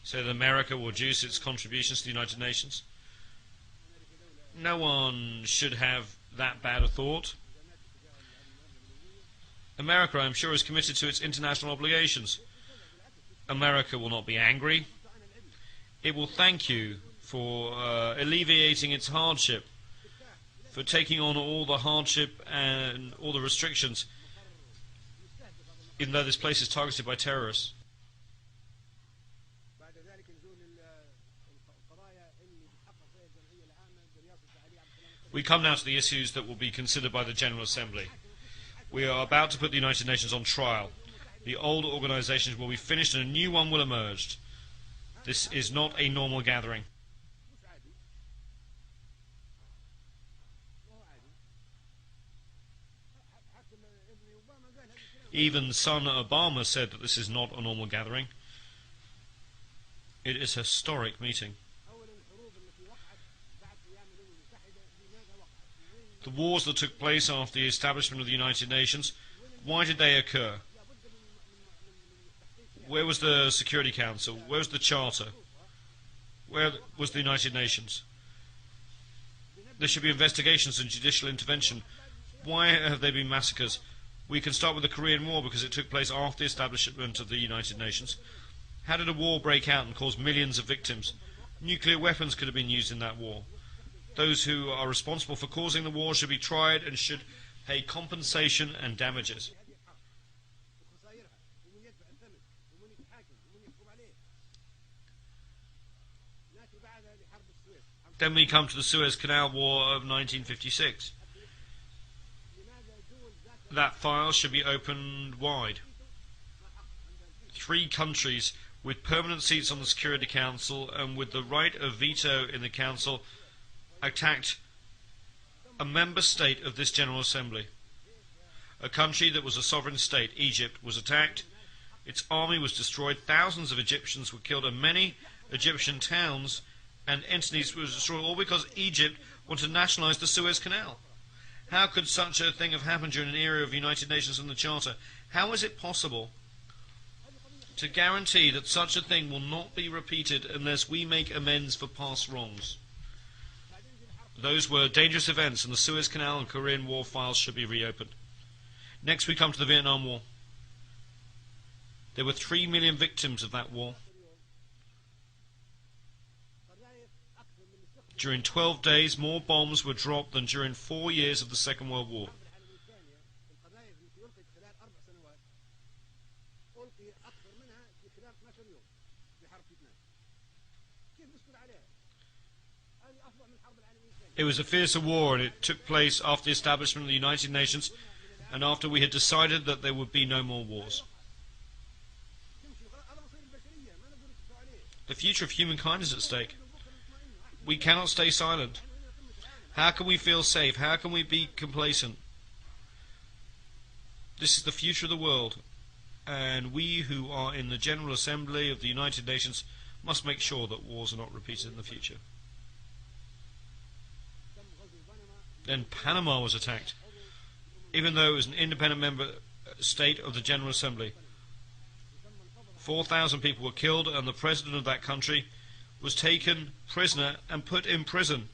say that America will reduce its contributions to the United Nations. No one should have that bad a thought. America, I'm sure, is committed to its international obligations. America will not be angry. It will thank you for alleviating its hardship, for taking on all the hardship and all the restrictions, even though this place is targeted by terrorists. We come now to the issues that will be considered by the General Assembly. We are about to put the United Nations on trial. The old organizations will be finished and a new one will emerge. This is not a normal gathering. Even son Obama said that this is not a normal gathering. It is a historic meeting. The wars that took place after the establishment of the United Nations, why did they occur? Where was the Security Council? Where was the Charter? Where was the United Nations? There should be investigations and judicial intervention. Why have there been massacres? We can start with the Korean War because it took place after the establishment of the United Nations. How did a war break out and cause millions of victims? Nuclear weapons could have been used in that war. Those who are responsible for causing the war should be tried and should pay compensation and damages. Then we come to the Suez Canal War of 1956. That file should be opened wide. 3 countries with permanent seats on the Security Council and with the right of veto in the Council attacked a member state of this General Assembly. A country that was a sovereign state, Egypt, was attacked. Its army was destroyed. Thousands of Egyptians were killed and many Egyptian towns and entities were destroyed, all because Egypt wanted to nationalize the Suez Canal. How could such a thing have happened during an era of the United Nations and the Charter? How is it possible to guarantee that such a thing will not be repeated unless we make amends for past wrongs? Those were dangerous events, and the Suez Canal and Korean War files should be reopened. Next we come to the Vietnam War. There were 3 million victims of that war. During 12 days, more bombs were dropped than during 4 years of the Second World War. It was a fiercer war, and it took place after the establishment of the United Nations and after we had decided that there would be no more wars. The future of humankind is at stake. We cannot stay silent. How can we feel safe? How can we be complacent? This is the future of the world, and we who are in the General Assembly of the United Nations must make sure that wars are not repeated in the future. Then Panama was attacked, even though it was an independent member state of the General Assembly. 4,000 people were killed, and the president of that country was taken prisoner and put in prison.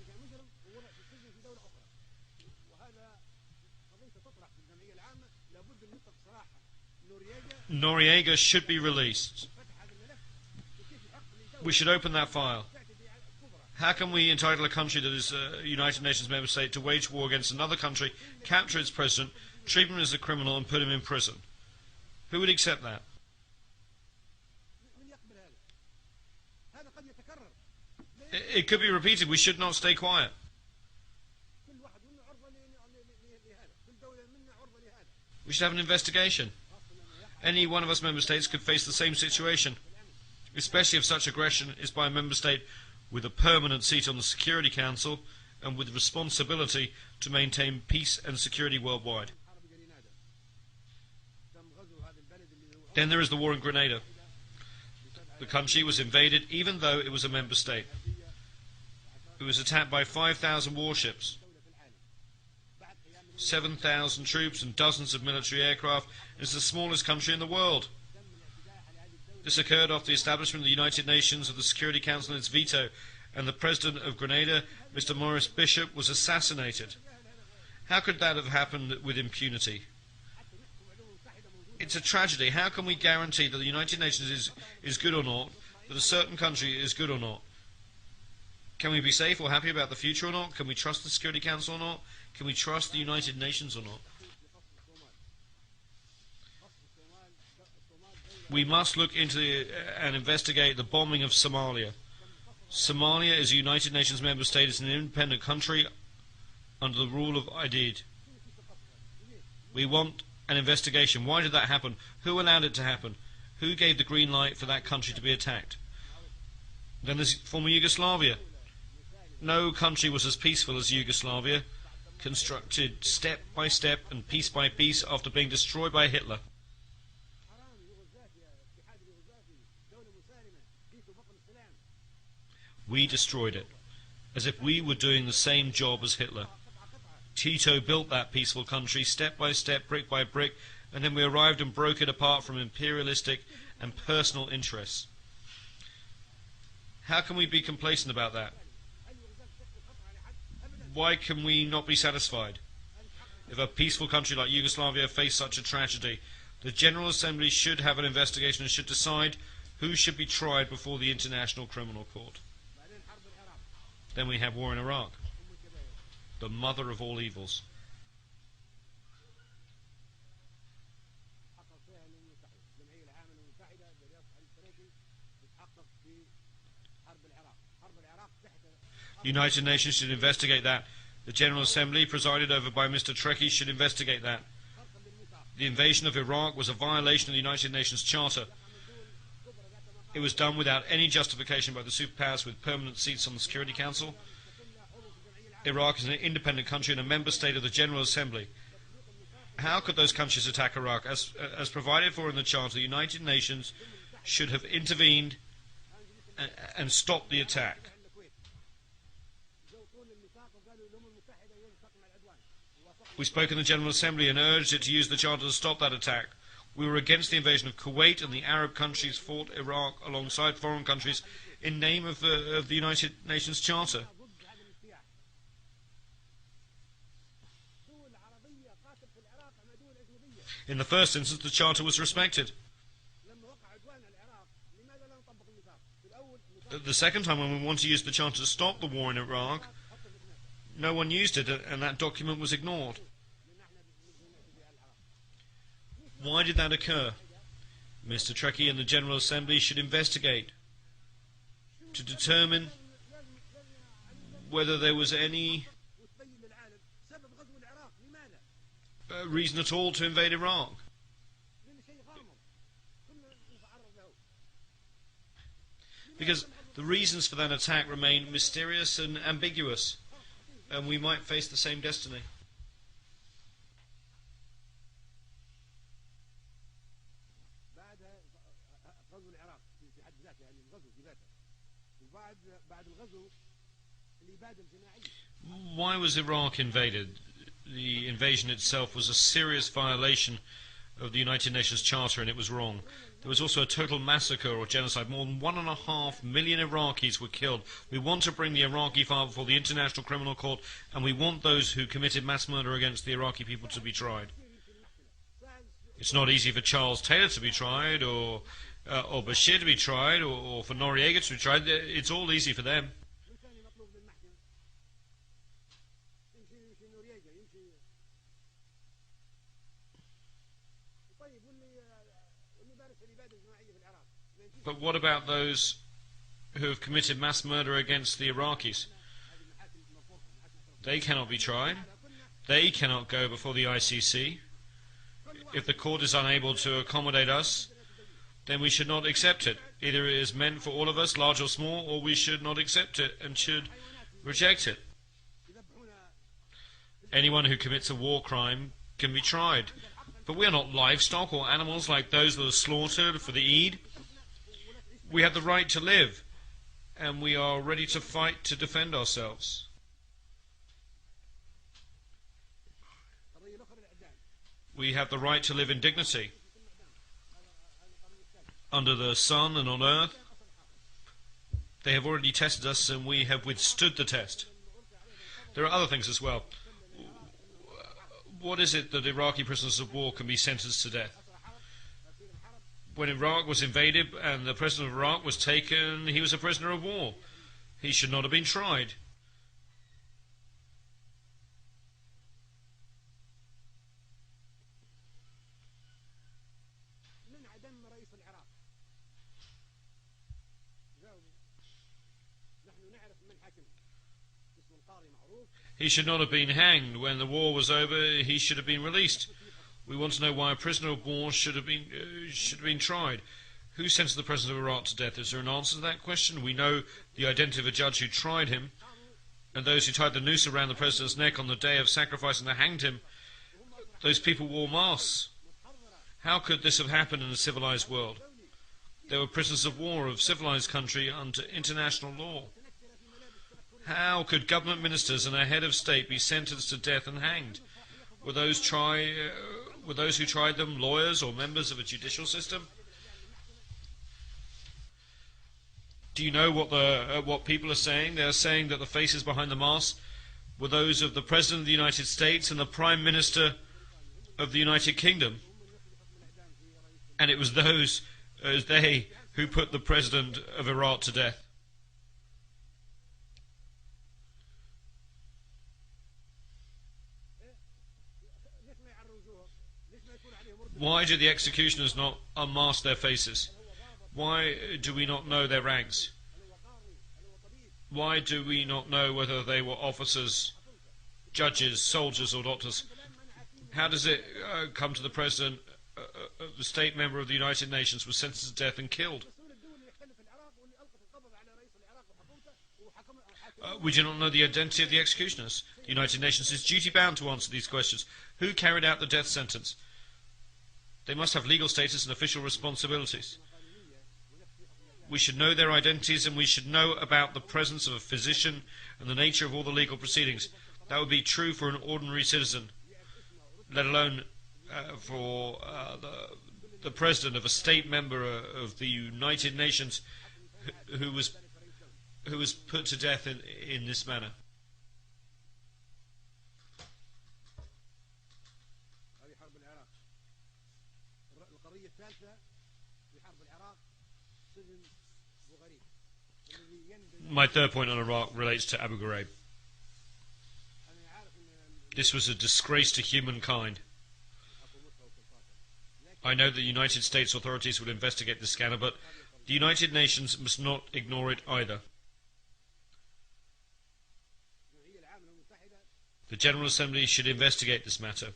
Noriega should be released. We should open that file. How can we entitle a country that is a United Nations member state to wage war against another country, capture its president, treat him as a criminal and put him in prison? Who would accept that? It could be repeated. We should not stay quiet. We should have an investigation. Any one of us member states could face the same situation, especially if such aggression is by a member state with a permanent seat on the Security Council and with responsibility to maintain peace and security worldwide. Then there is the war in Grenada. The country was invaded even though it was a member state. It was attacked by 5,000 warships, 7,000 troops and dozens of military aircraft. It is the smallest country in the world. This occurred after the establishment of the United Nations, of the Security Council and its veto, and the President of Grenada, Mr. Maurice Bishop, was assassinated. How could that have happened with impunity? It's a tragedy. How can we guarantee that the United Nations is good or not, that a certain country is good or not? Can we be safe or happy about the future or not? Can we trust the Security Council or not? Can we trust the United Nations or not? We must look into and investigate the bombing of Somalia. Somalia is a United Nations member state. It's an independent country under the rule of IDID. We want an investigation. Why did that happen? Who allowed it to happen? Who gave the green light for that country to be attacked? Then there's former Yugoslavia. No country was as peaceful as Yugoslavia, constructed step by step and piece by piece after being destroyed by Hitler. We destroyed it, as if we were doing the same job as Hitler. Tito built that peaceful country step by step, brick by brick, and then we arrived and broke it apart from imperialistic and personal interests. How can we be complacent about that? Why can we not be satisfied? If a peaceful country like Yugoslavia faced such a tragedy, the General Assembly should have an investigation and should decide who should be tried before the International Criminal Court. Then we have war in Iraq, the mother of all evils. The United Nations should investigate that. The General Assembly, presided over by Mr. Trekkie, should investigate that. The invasion of Iraq was a violation of the United Nations Charter. It was done without any justification by the superpowers with permanent seats on the Security Council. Iraq is an independent country and a member state of the General Assembly. How could those countries attack Iraq? As provided for in the Charter, the United Nations should have intervened and stopped the attack. We spoke in the General Assembly and urged it to use the Charter to stop that attack. We were against the invasion of Kuwait, and the Arab countries fought Iraq alongside foreign countries in name of the United Nations Charter. In the first instance, the Charter was respected. The second time, when we wanted to use the Charter to stop the war in Iraq, no one used it, and that document was ignored. Why did that occur? Mr. Trekkie and the General Assembly should investigate to determine whether there was any reason at all to invade Iraq. Because the reasons for that attack remain mysterious and ambiguous, and we might face the same destiny. Why was Iraq invaded? The invasion itself was a serious violation of the United Nations Charter, and it was wrong. There was also a total massacre or genocide. More than 1.5 million Iraqis were killed. We want to bring the Iraqi file before the International Criminal Court, and we want those who committed mass murder against the Iraqi people to be tried. It's not easy for Charles Taylor to be tried, or Bashir to be tried, or for Noriega to be tried. It's all easy for them. But what about those who have committed mass murder against the Iraqis? They cannot be tried. They cannot go before the ICC. If the court is unable to accommodate us, then we should not accept it. Either it is meant for all of us, large or small, or we should not accept it and should reject it. Anyone who commits a war crime can be tried. But we are not livestock or animals like those that are slaughtered for the Eid. We have the right to live, and we are ready to fight to defend ourselves. We have the right to live in dignity under the sun and on earth. They have already tested us, and we have withstood the test. There are other things as well. What is it that Iraqi prisoners of war can be sentenced to death? When Iraq was invaded and the president of Iraq was taken, he was a prisoner of war. He should not have been tried. He should not have been hanged. When the war was over, he should have been released. We want to know why a prisoner of war should have been tried. Who sentenced the president of Iraq to death? Is there an answer to that question? We know the identity of a judge who tried him, and those who tied the noose around the president's neck on the day of sacrifice and hanged him. Those people wore masks. How could this have happened in a civilized world? They were prisoners of war of civilized country under international law. How could government ministers and a head of state be sentenced to death and hanged? Were those who tried them lawyers or members of a judicial system? Do you know what people are saying? They are saying that the faces behind the masks were those of the President of the United States and the Prime Minister of the United Kingdom. And it was they who put the President of Iraq to death. Why do the executioners not unmask their faces? Why do we not know their ranks? Why do we not know whether they were officers, judges, soldiers or doctors? How does it come to the President, the state member of the United Nations, was sentenced to death and killed? We do not know the identity of the executioners. The United Nations is duty-bound to answer these questions. Who carried out the death sentence? They must have legal status and official responsibilities. We should know their identities, and we should know about the presence of a physician and the nature of all the legal proceedings. That would be true for an ordinary citizen, let alone for the president of a state member of the United Nations who was put to death in this manner. My third point on Iraq relates to Abu Ghraib. This was a disgrace to humankind. I know the United States authorities will investigate the scandal, but the United Nations must not ignore it either. The General Assembly should investigate this matter.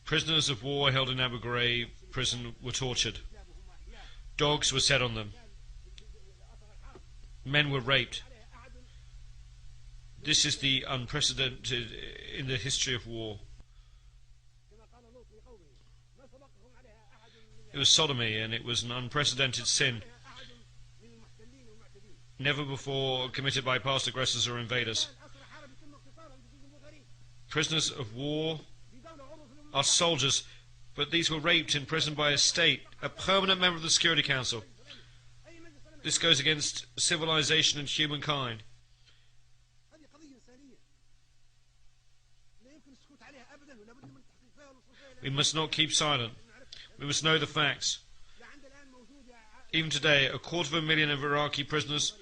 Prisoners of war held in Abu Ghraib prison were tortured. Dogs were set on them. Men were raped. This is the unprecedented in the history of war. It was sodomy, and it was an unprecedented sin, never before committed by past aggressors or invaders. Prisoners of war are soldiers, but these were raped in prison by a state, a permanent member of the Security Council. This goes against civilization and humankind. We must not keep silent. We must know the facts. Even today, 250,000 of Iraqi prisoners,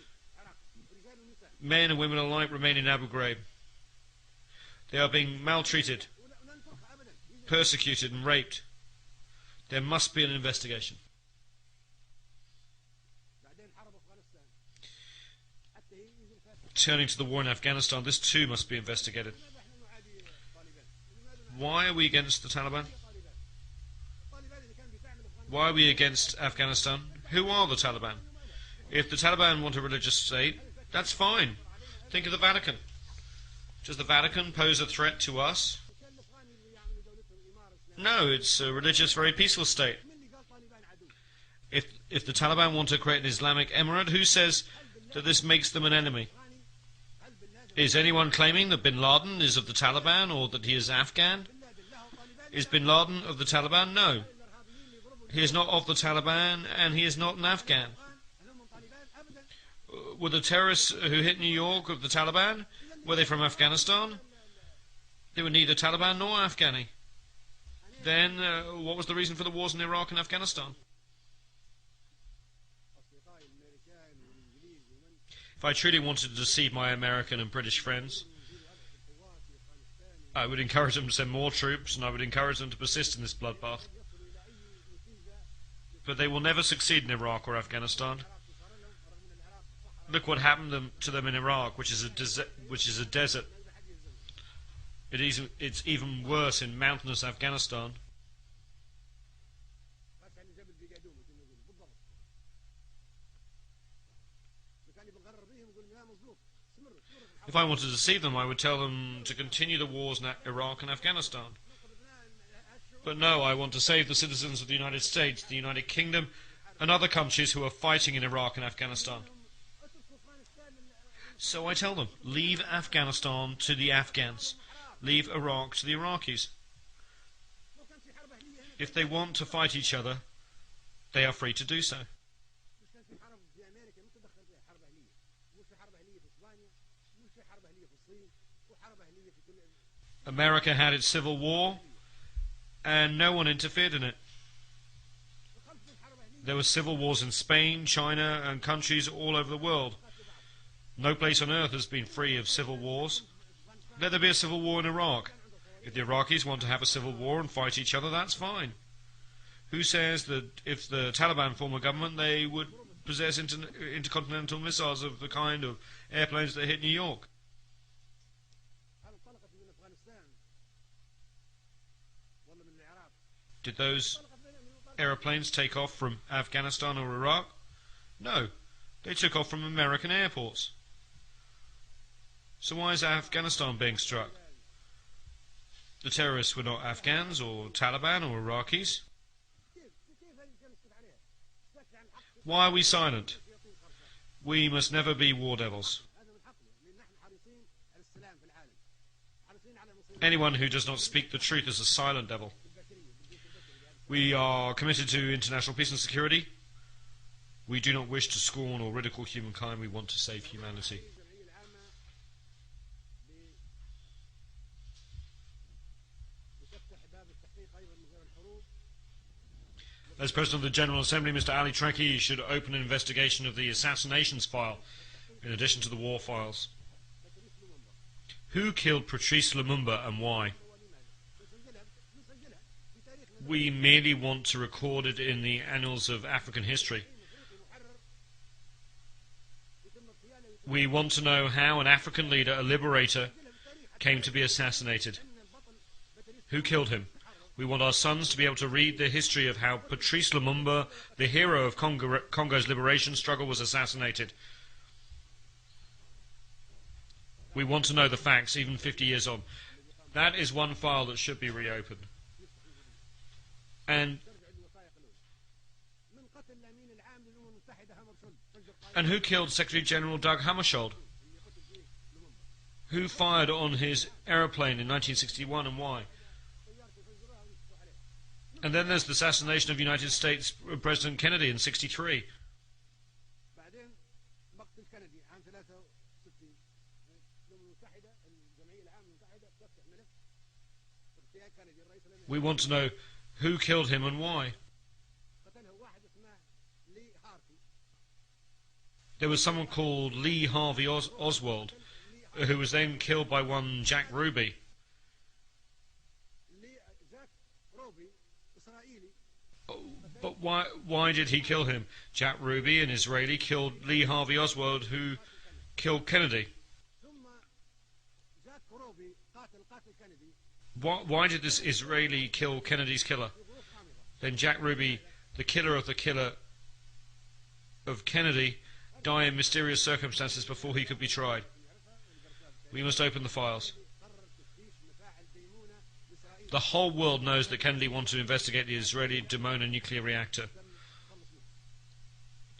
men and women alike, remain in Abu Ghraib. They are being maltreated, persecuted and raped. There must be an investigation. Turning to the war in Afghanistan, this too must be investigated. Why are we against the Taliban? Why are we against Afghanistan? Who are the Taliban? If the Taliban want a religious state, that's fine. Think of the Vatican. Does the Vatican pose a threat to us? No, it's a religious, very peaceful state. If the Taliban want to create an Islamic emirate, who says that this makes them an enemy? Is anyone claiming that bin Laden is of the Taliban or that he is Afghan? Is bin Laden of the Taliban? No. He is not of the Taliban and he is not an Afghan. Were the terrorists who hit New York of the Taliban? Were they from Afghanistan? They were neither Taliban nor Afghani. Then what was the reason for the wars in Iraq and Afghanistan? If I truly wanted to deceive my American and British friends, I would encourage them to send more troops, and I would encourage them to persist in this bloodbath. But they will never succeed in Iraq or Afghanistan. Look what happened to them in Iraq, which is a desert. It's even worse in mountainous Afghanistan. If I wanted to deceive them, I would tell them to continue the wars in Iraq and Afghanistan. But no, I want to save the citizens of the United States, the United Kingdom, and other countries who are fighting in Iraq and Afghanistan. So I tell them, leave Afghanistan to the Afghans. Leave Iraq to the Iraqis. If they want to fight each other, they are free to do so. America had its civil war, and no one interfered in it. There were civil wars in Spain, China, and countries all over the world. No place on earth has been free of civil wars. Let there be a civil war in Iraq. If the Iraqis want to have a civil war and fight each other, that's fine. Who says that if the Taliban form a government, they would possess intercontinental missiles of the kind of airplanes that hit New York? Did those aeroplanes take off from Afghanistan or Iraq? No, they took off from American airports. So why is Afghanistan being struck? The terrorists were not Afghans or Taliban or Iraqis. Why are we silent? We must never be war devils. Anyone who does not speak the truth is a silent devil. We are committed to international peace and security. We do not wish to scorn or ridicule humankind. We want to save humanity. As President of the General Assembly, Mr. Ali Trekkie should open an investigation of the assassinations file, in addition to the war files. Who killed Patrice Lumumba and why? We merely want to record it in the annals of African history. We want to know how an African leader, a liberator, came to be assassinated. Who killed him? We want our sons to be able to read the history of how Patrice Lumumba, the hero of Congo's liberation struggle, was assassinated. We want to know the facts, even 50 years on. That is one file that should be reopened. And who killed Secretary General Doug Hammarskjöld? Who fired on his aeroplane in 1961 and why? And then there's the assassination of United States President Kennedy in 1963. We want to know who killed him and why. There was someone called Lee Harvey Oswald, who was then killed by one Jack Ruby. But why did he kill him? Jack Ruby, an Israeli, killed Lee Harvey Oswald, who killed Kennedy. Why did this Israeli kill Kennedy's killer? Then Jack Ruby, the killer of Kennedy, died in mysterious circumstances before he could be tried. We must open the files. The whole world knows that Kennedy wanted to investigate the Israeli Dimona nuclear reactor.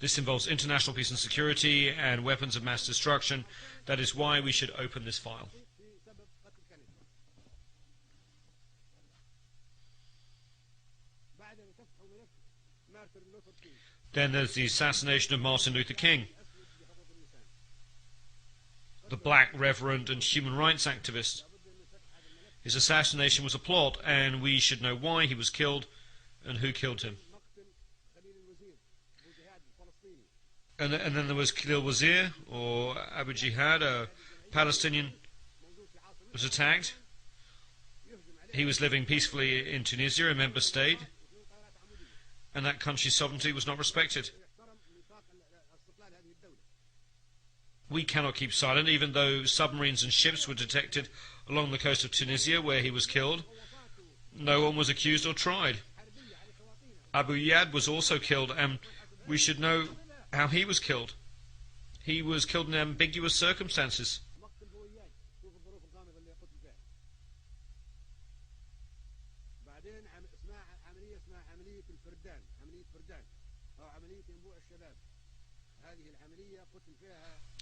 This involves international peace and security and weapons of mass destruction. That is why we should open this file. Then there's the assassination of Martin Luther King, the black reverend and human rights activist. His assassination was a plot, and we should know why he was killed and who killed him. And then there was Khalil Wazir, or Abu Jihad, a Palestinian, was attacked. He was living peacefully in Tunisia, a member state, and that country's sovereignty was not respected. We cannot keep silent, even though submarines and ships were detected along the coast of Tunisia where he was killed. No one was accused or tried. Abu Yad was also killed, and we should know how he was killed. He was killed in ambiguous circumstances.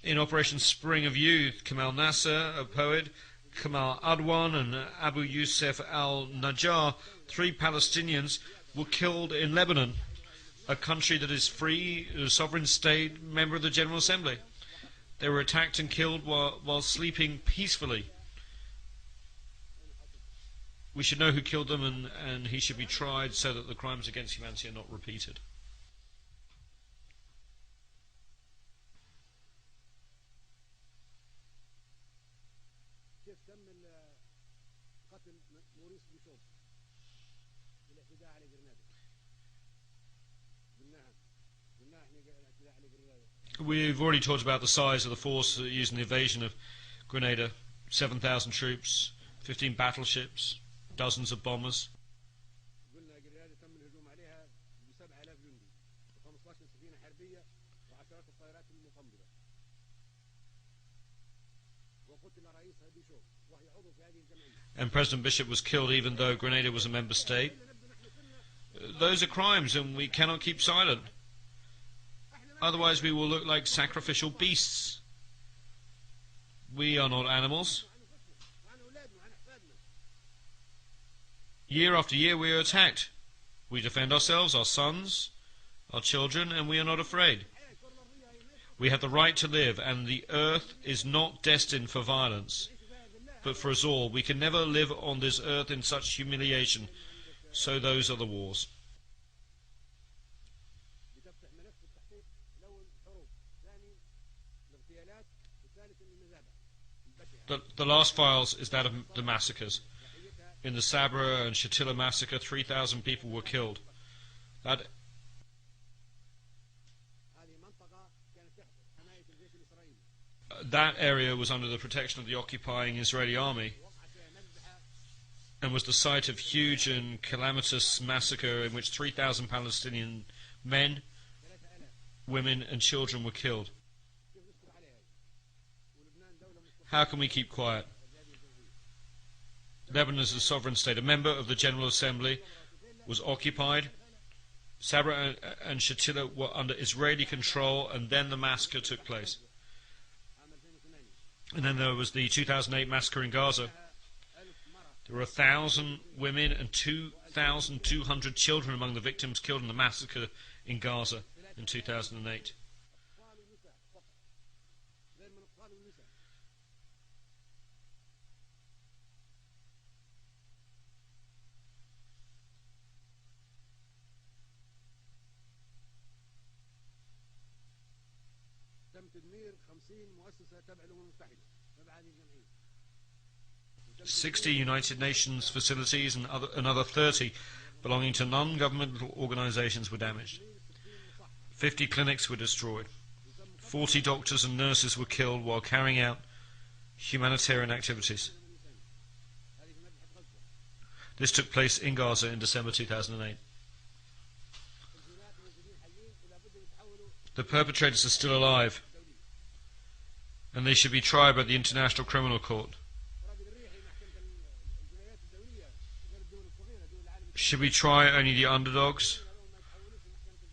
In Operation Spring of Youth, Kamal Nasser, a poet, Kamal Adwan and Abu Yusuf al-Najjar, 3 Palestinians, were killed in Lebanon, a country that is free, a sovereign state, member of the General Assembly. They were attacked and killed while sleeping peacefully. We should know who killed them, and he should be tried so that the crimes against humanity are not repeated. We've already talked about the size of the force used in the invasion of Grenada. 7,000 troops, 15 battleships, dozens of bombers. And President Bishop was killed even though Grenada was a member state. Those are crimes, and we cannot keep silent. Otherwise we will look like sacrificial beasts. We are not animals. Year after year we are attacked. We defend ourselves, our sons, our children, and we are not afraid. We have the right to live, and the earth is not destined for violence, but for us all. We can never live on this earth in such humiliation. So those are the wars. The last files is that of the massacres. In the Sabra and Shatila massacre, 3,000 people were killed. That area was under the protection of the occupying Israeli army and was the site of huge and calamitous massacre in which 3,000 Palestinian men, women and children were killed. How can we keep quiet? Lebanon is a sovereign state. A member of the General Assembly was occupied. Sabra and Shatila were under Israeli control, and then the massacre took place. And then there was the 2008 massacre in Gaza. There were 1,000 women and 2,200 children among the victims killed in the massacre in Gaza in 2008. تم تدمير 50 مؤسسة تبع الأمم المتحدة تبع هذه الجمعية. 60 United Nations facilities and another 30 belonging to non-governmental organizations were damaged. 50 clinics were destroyed. 40 doctors and nurses were killed while carrying out humanitarian activities. This took place in Gaza in December 2008. The perpetrators are still alive, and they should be tried by the International Criminal Court. Should we try only the underdogs,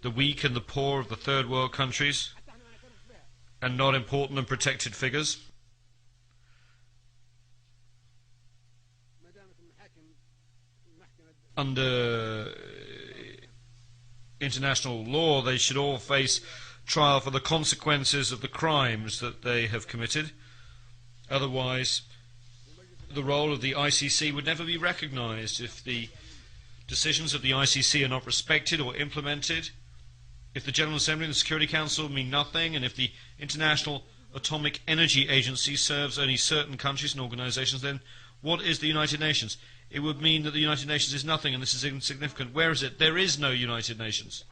the weak and the poor of the third world countries, and not important and protected figures? Under international law, they should all face trial for the consequences of the crimes that they have committed. Otherwise, the role of the ICC would never be recognized. If the decisions of the ICC are not respected or implemented, if the General Assembly and the Security Council mean nothing, and if the International Atomic Energy Agency serves only certain countries and organizations, then what is the United Nations? It would mean that the United Nations is nothing, and this is insignificant. Where is it? There is no United Nations.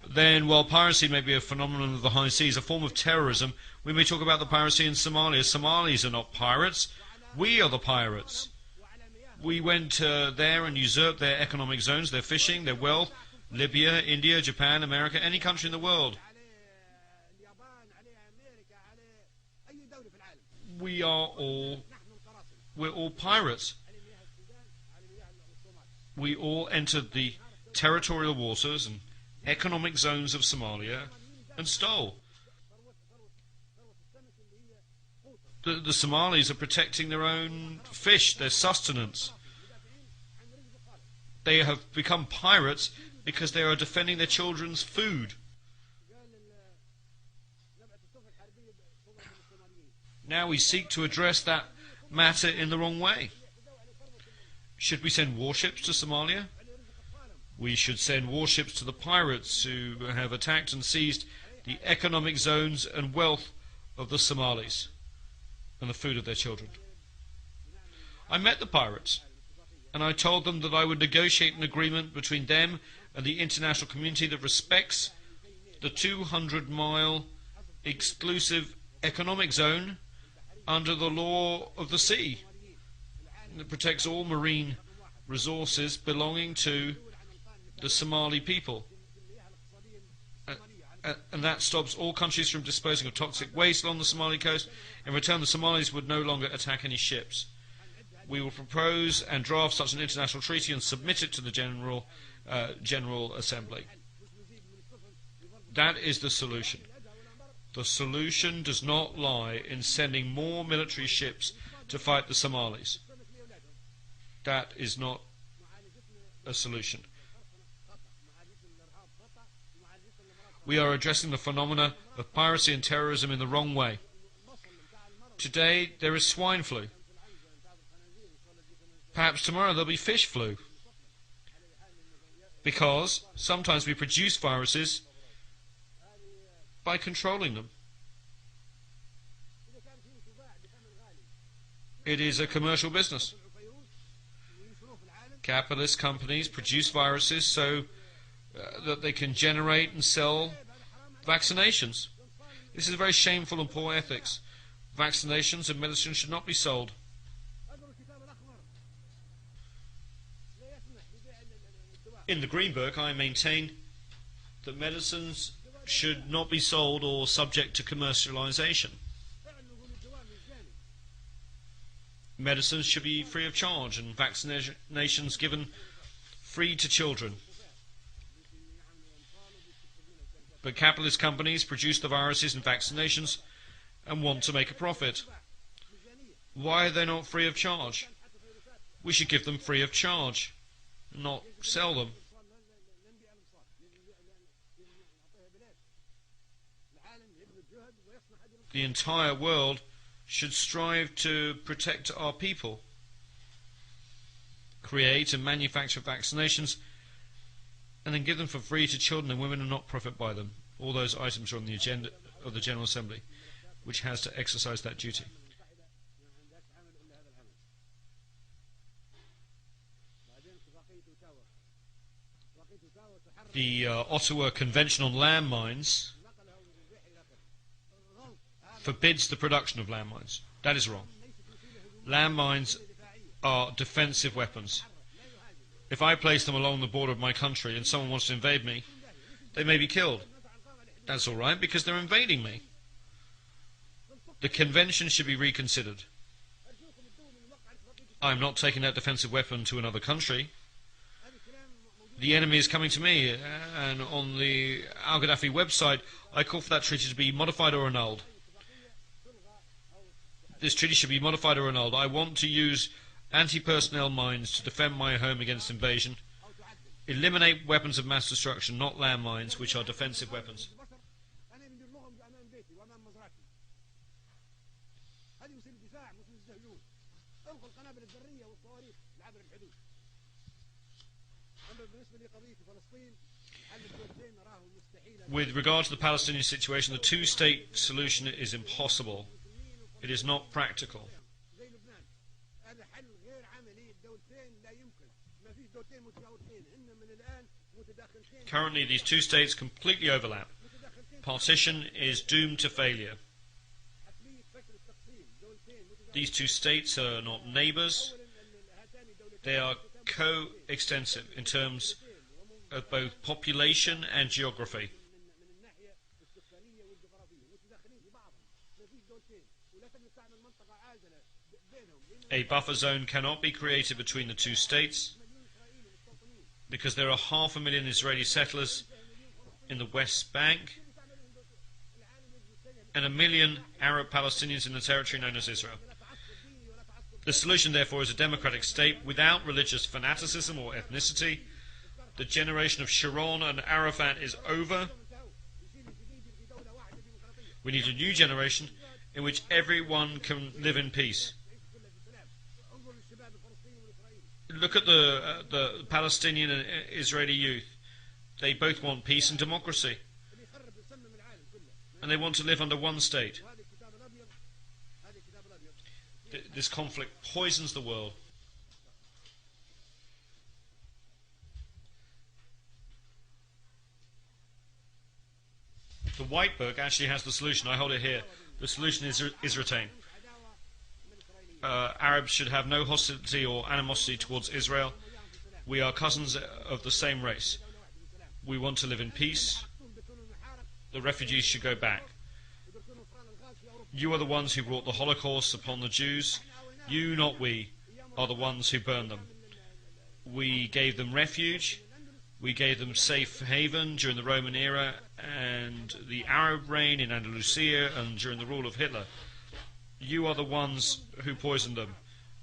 Then, while piracy may be a phenomenon of the high seas, a form of terrorism, we may talk about the piracy in Somalia. Somalis are not pirates. We are the pirates. We went there and usurped their economic zones, their fishing, their wealth. Libya, India, Japan, America, any country in the world. We're all pirates. We all entered the territorial waters and economic zones of Somalia and stole. The Somalis are protecting their own fish, their sustenance. They have become pirates because they are defending their children's food. Now we seek to address that matter in the wrong way. Should we send warships to Somalia? We should send warships to the pirates who have attacked and seized the economic zones and wealth of the Somalis and the food of their children. I met the pirates, and I told them that I would negotiate an agreement between them and the international community that respects the 200-mile exclusive economic zone under the law of the sea. It protects all marine resources belonging to the Somali people. And that stops all countries from disposing of toxic waste along the Somali coast. In return, the Somalis would no longer attack any ships. We will propose and draft such an international treaty and submit it to the General Assembly. That is the solution. The solution does not lie in sending more military ships to fight the Somalis. That is not a solution. We are addressing the phenomena of piracy and terrorism in the wrong way. Today there is swine flu. Perhaps tomorrow there'll be fish flu. Because sometimes we produce viruses by controlling them. It is a commercial business. Capitalist companies produce viruses so that they can generate and sell vaccinations. This is very shameful and poor ethics. Vaccinations and medicine should not be sold. In the Green Book, I maintain that medicines should not be sold or subject to commercialization. Medicines should be free of charge and vaccinations given free to children. But capitalist companies produce the viruses and vaccinations and want to make a profit. Why are they not free of charge? We should give them free of charge, not sell them. The entire world should strive to protect our people, create and manufacture vaccinations, and then give them for free to children and women and not profit by them. All those items are on the agenda of the General Assembly, which has to exercise that duty. The Ottawa Convention on Landmines forbids the production of landmines. That is wrong. Landmines are defensive weapons. If I place them along the border of my country and someone wants to invade me, they may be killed. That's all right, because they're invading me. The convention should be reconsidered. I'm not taking that defensive weapon to another country. The enemy is coming to me, and on the Al-Gaddafi website, I call for that treaty to be modified or annulled. This treaty should be modified or annulled. I want to use anti-personnel mines to defend my home against invasion. Eliminate weapons of mass destruction, not landmines, which are defensive weapons. With regard to the Palestinian situation, the two-state solution is impossible. It is not practical. Currently, these two states completely overlap. Partition is doomed to failure. These two states are not neighbours. They are co-extensive in terms of both population and geography. A buffer zone cannot be created between the two states because there are 500,000 Israeli settlers in the West Bank, and 1 million Arab Palestinians in the territory known as Israel. The solution, therefore, is a democratic state without religious fanaticism or ethnicity. The generation of Sharon and Arafat is over. We need a new generation in which everyone can live in peace. Look at the Palestinian and Israeli youth. They both want peace and democracy. And they want to live under one state. This conflict poisons the world. The White Book actually has the solution. I hold it here. The solution is retained. Arabs should have no hostility or animosity towards Israel. We are cousins of the same race. We want to live in peace. The refugees should go back. You are the ones who brought the Holocaust upon the Jews. You, not we, are the ones who burned them. We gave them refuge. We gave them safe haven during the Roman era and the Arab reign in Andalusia and during the rule of Hitler. You are the ones who poisoned them.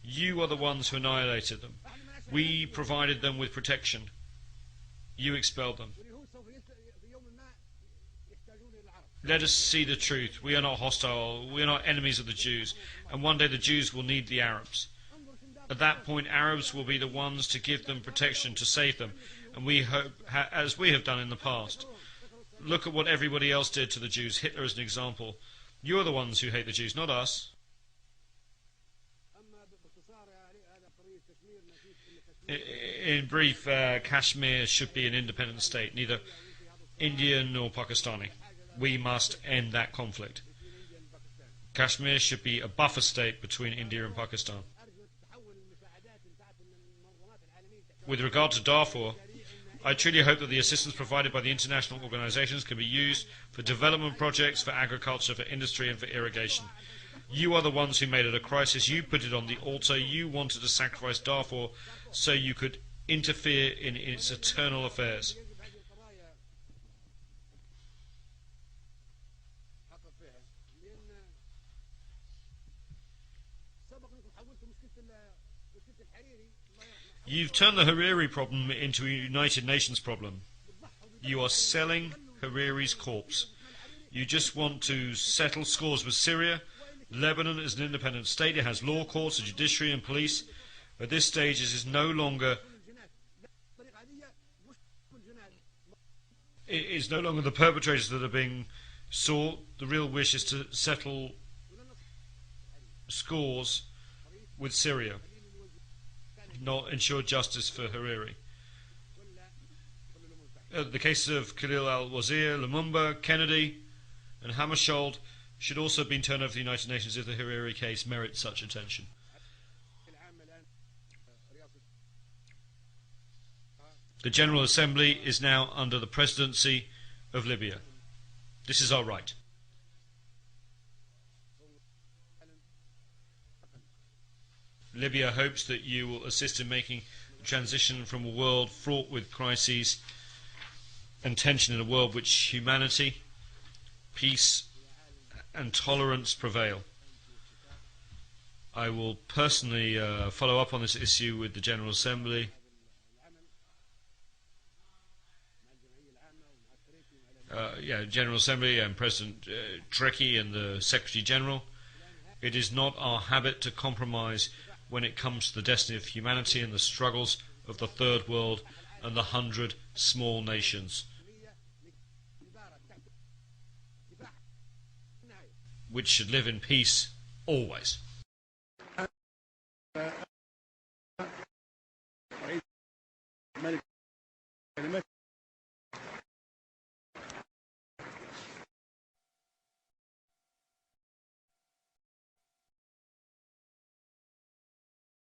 You are the ones who annihilated them. We provided them with protection. You expelled them. Let us see the truth. We are not hostile. We are not enemies of the Jews. And one day the Jews will need the Arabs. At that point, Arabs will be the ones to give them protection, to save them. And we hope, as we have done in the past. Look at what everybody else did to the Jews. Hitler is an example. You are the ones who hate the Jews, not us. In brief, Kashmir should be an independent state, neither Indian nor Pakistani. We must end that conflict. Kashmir should be a buffer state between India and Pakistan. With regard to Darfur, I truly hope that the assistance provided by the international organisations can be used for development projects, for agriculture, for industry and for irrigation. You are the ones who made it a crisis. You put it on the altar. You wanted to sacrifice Darfur so you could interfere in its eternal affairs. You've turned the Hariri problem into a United Nations problem. You are selling Hariri's corpse. You just want to settle scores with Syria. Lebanon is an independent state. It has law courts, a judiciary and police. At this stage, it is no longer the perpetrators that are being sought. The real wish is to settle scores with Syria, not ensure justice for Hariri. The cases of Khalil al-Wazir, Lumumba, Kennedy and Hammarskjöld should also have been turned over to the United Nations if the Hariri case merits such attention. The General Assembly is now under the presidency of Libya. This is our right. Libya hopes that you will assist in making the transition from a world fraught with crises and tension in a world which humanity, peace and tolerance prevail. I will personally follow up on this issue with the General Assembly. General Assembly and President Trekkie and the Secretary General. It is not our habit to compromise when it comes to the destiny of humanity and the struggles of the Third World and the 100 small nations, which should live in peace always.